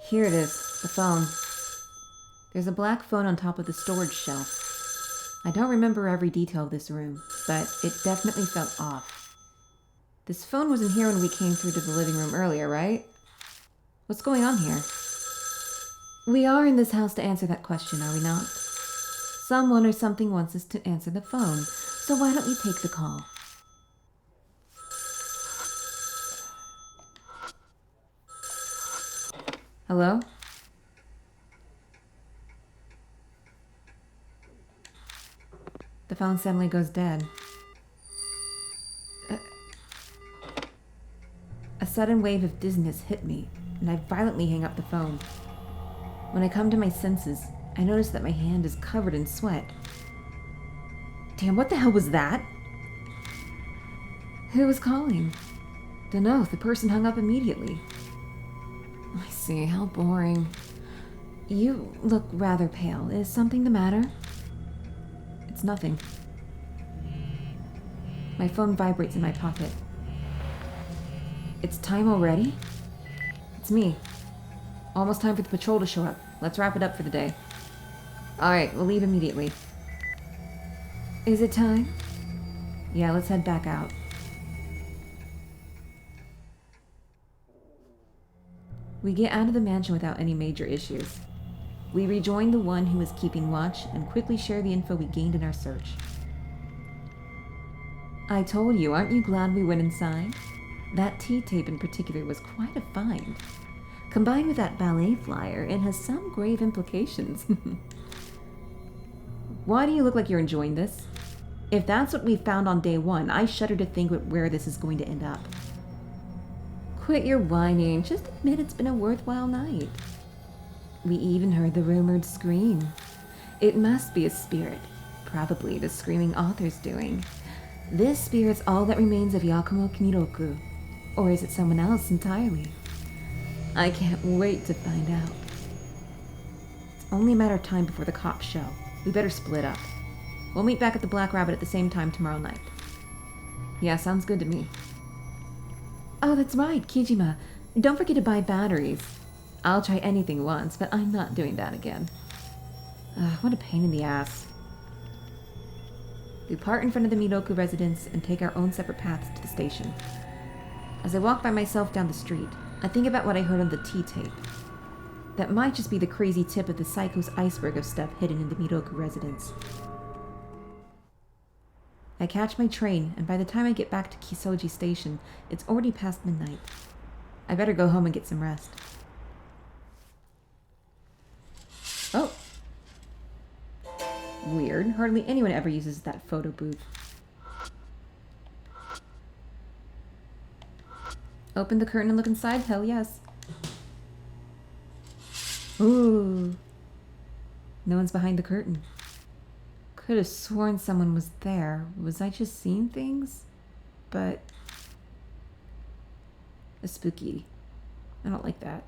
Here it is, the phone. There's a black phone on top of the storage shelf. I don't remember every detail of this room, but it definitely felt off. This phone wasn't here when we came through to the living room earlier, right? What's going on here? We are in this house to answer that question, are we not? Someone or something wants us to answer the phone, so why don't you take the call? Hello? The phone suddenly goes dead. A sudden wave of dizziness hit me, and I violently hang up the phone. When I come to my senses, I notice that my hand is covered in sweat. Damn, what the hell was that? Who was calling? Dunno, the person hung up immediately. I see, how boring. You look rather pale. Is something the matter? It's nothing. My phone vibrates in my pocket. It's time already? It's me. Almost time for the patrol to show up. Let's wrap it up for the day. Alright, we'll leave immediately. Is it time? Yeah, let's head back out. We get out of the mansion without any major issues. We rejoin the one who was keeping watch and quickly share the info we gained in our search. I told you, aren't you glad we went inside? That T-tape in particular was quite a find. Combined with that ballet flyer, it has some grave implications. Why do you look like you're enjoying this? If that's what we found on day one, I shudder to think where this is going to end up. Quit your whining. Just admit it's been a worthwhile night. We even heard the rumored scream. It must be a spirit. Probably the screaming author's doing. This spirit's all that remains of Yakumo Kimiroku. Or is it someone else entirely? I can't wait to find out. It's only a matter of time before the cops show. We better split up. We'll meet back at the Black Rabbit at the same time tomorrow night. Yeah, sounds good to me. Oh, that's right, Kijima. Don't forget to buy batteries. I'll try anything once, but I'm not doing that again. What a pain in the ass. We part in front of the Miroku residence and take our own separate paths to the station. As I walk by myself down the street, I think about what I heard on the T-tape. That might just be the crazy tip of the Psycho's iceberg of stuff hidden in the Miroku residence. I catch my train, and by the time I get back to Kisoji Station, it's already past midnight. I better go home and get some rest. Oh. Weird. Hardly anyone ever uses that photo booth. Open the curtain and look inside? Hell yes. Ooh. No one's behind the curtain. Could have sworn someone was there. Was I just seeing things? But... it's spooky. I don't like that.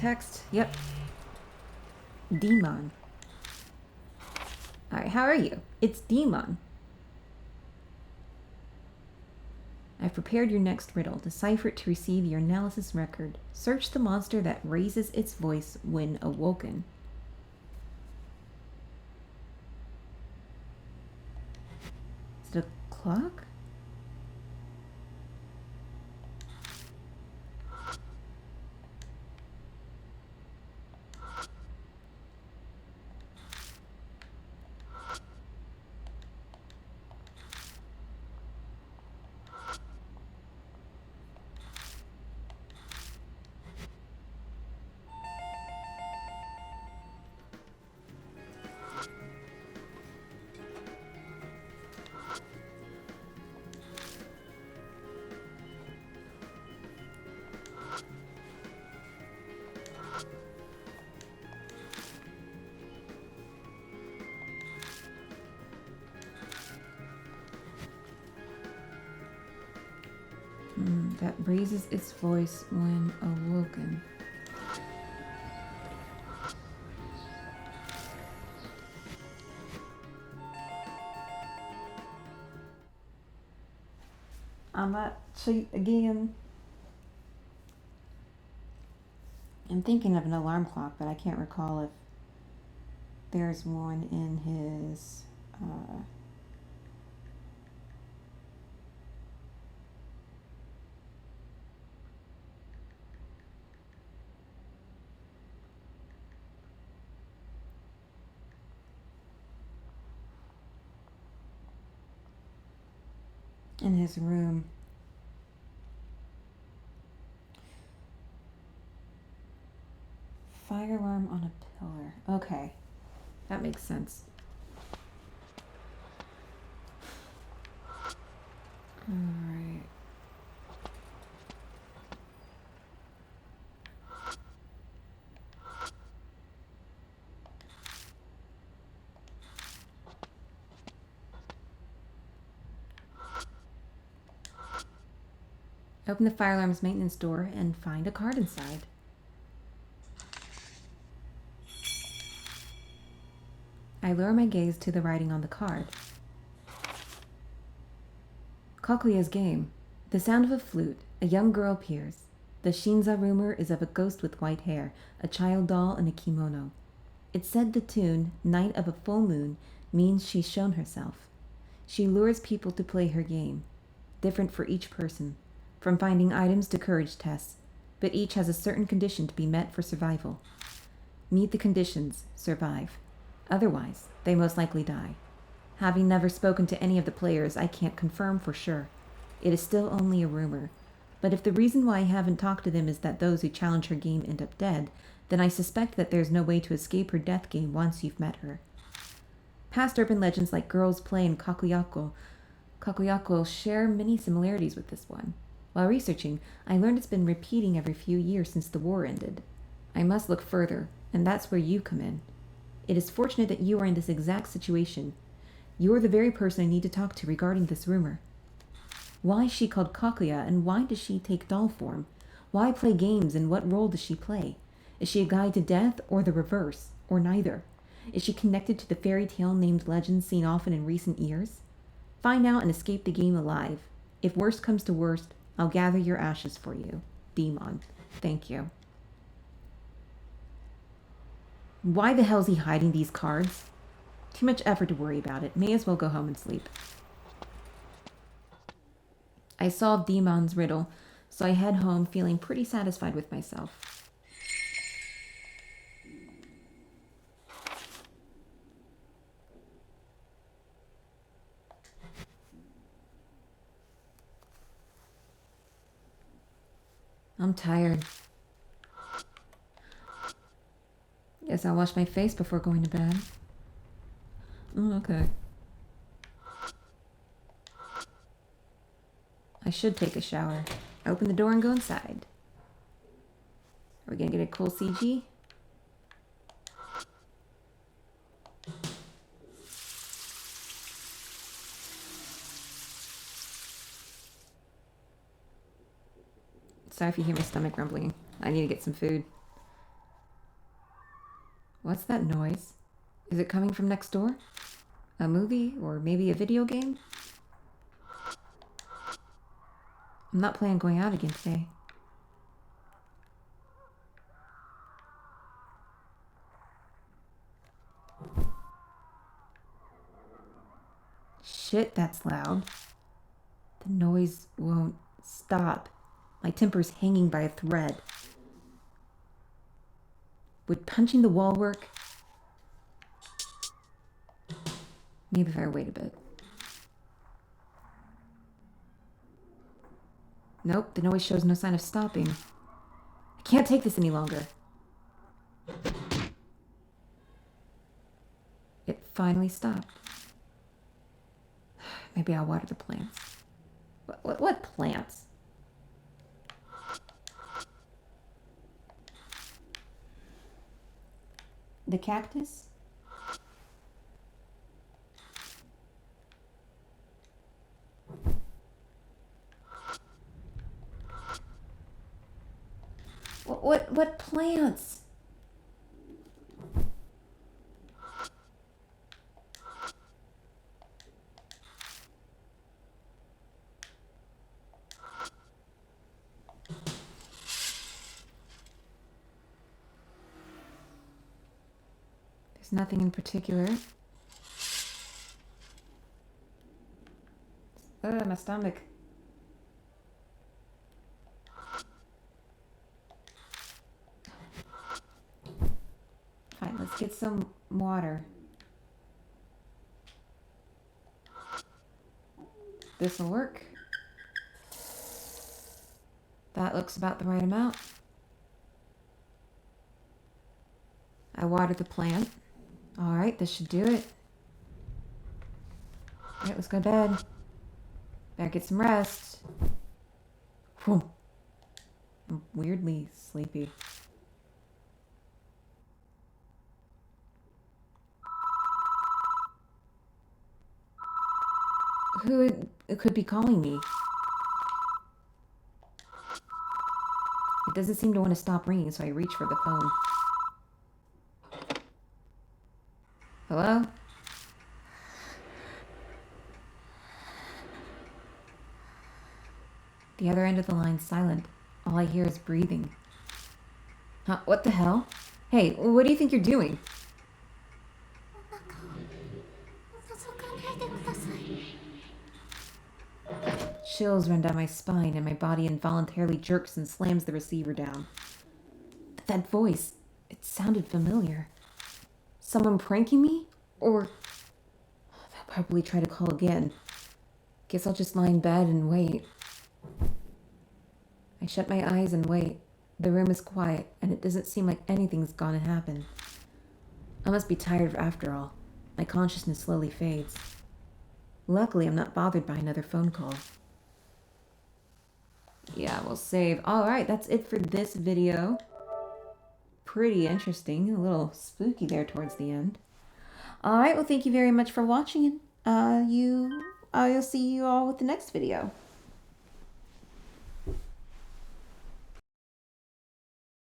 text? Yep. Demon. Alright, how are you? It's Demon. I've prepared your next riddle. Decipher it to receive your analysis record. Search the monster that raises its voice when awoken. Is it a clock? That raises its voice when awoken. I might cheat again. I'm thinking of an alarm clock, but I can't recall if there's one in his... in his room. Fire alarm on a pillar. Okay. That makes sense. Alright. Open the fire alarm's maintenance door and find a card inside. I lower my gaze to the writing on the card. Kakuya's game. The sound of a flute. A young girl appears. The Shinza rumor is of a ghost with white hair, a child doll, and a kimono. It said the tune, Night of a Full Moon, means she's shown herself. She lures people to play her game. Different for each person. From finding items to courage tests, but each has a certain condition to be met for survival. Meet the conditions, survive. Otherwise, they most likely die. Having never spoken to any of the players, I can't confirm for sure. It is still only a rumor. But if the reason why I haven't talked to them is that those who challenge her game end up dead, then I suspect that there's no way to escape her death game once you've met her. Past urban legends like Girls Play and Kakuyako share many similarities with this one. While researching, I learned it's been repeating every few years since the war ended. I must look further, and that's where you come in. It is fortunate that you are in this exact situation. You are the very person I need to talk to regarding this rumor. Why is she called Kakuya, and why does she take doll form? Why play games, and what role does she play? Is she a guide to death, or the reverse, or neither? Is she connected to the fairy tale named legends seen often in recent years? Find out and escape the game alive. If worst comes to worst, I'll gather your ashes for you. Demon. Thank you. Why the hell is he hiding these cards? Too much effort to worry about it. May as well go home and sleep. I solved Demon's riddle, so I head home feeling pretty satisfied with myself. I'm tired. Guess I'll wash my face before going to bed. Oh, okay. I should take a shower. Open the door and go inside. Are we gonna get a cool CG? Sorry if you hear my stomach rumbling. I need to get some food. What's that noise? Is it coming from next door? A movie? Or maybe a video game? I'm not planning on going out again today. Shit, that's loud. The noise won't stop. My temper's hanging by a thread. Would punching the wall work? Maybe if I wait a bit. Nope, the noise shows no sign of stopping. I can't take this any longer. It finally stopped. Maybe I'll water the plants. What plants? The cactus? What plants? There's nothing in particular. Ugh, my stomach. Fine, let's get some water. This'll work. That looks about the right amount. I watered the plant. Alright, this should do it. Alright, let's go to bed. Better get some rest. Whew. I'm weirdly sleepy. Who could be calling me? It doesn't seem to want to stop ringing, so I reach for the phone. Hello? The other end of the line's silent. All I hear is breathing. Huh, what the hell? Hey, what do you think you're doing? Chills run down my spine and my body involuntarily jerks and slams the receiver down. But that voice, it sounded familiar. Someone pranking me? Or they'll probably try to call again. Guess I'll just lie in bed and wait. I shut my eyes and wait. The room is quiet, and it doesn't seem like anything's gonna happen. I must be tired after all. My consciousness slowly fades. Luckily, I'm not bothered by another phone call. Yeah, we'll save. Alright, that's it for this video. Pretty interesting. A little spooky there towards the end. Alright, well thank you very much for watching. And I'll see you all with the next video.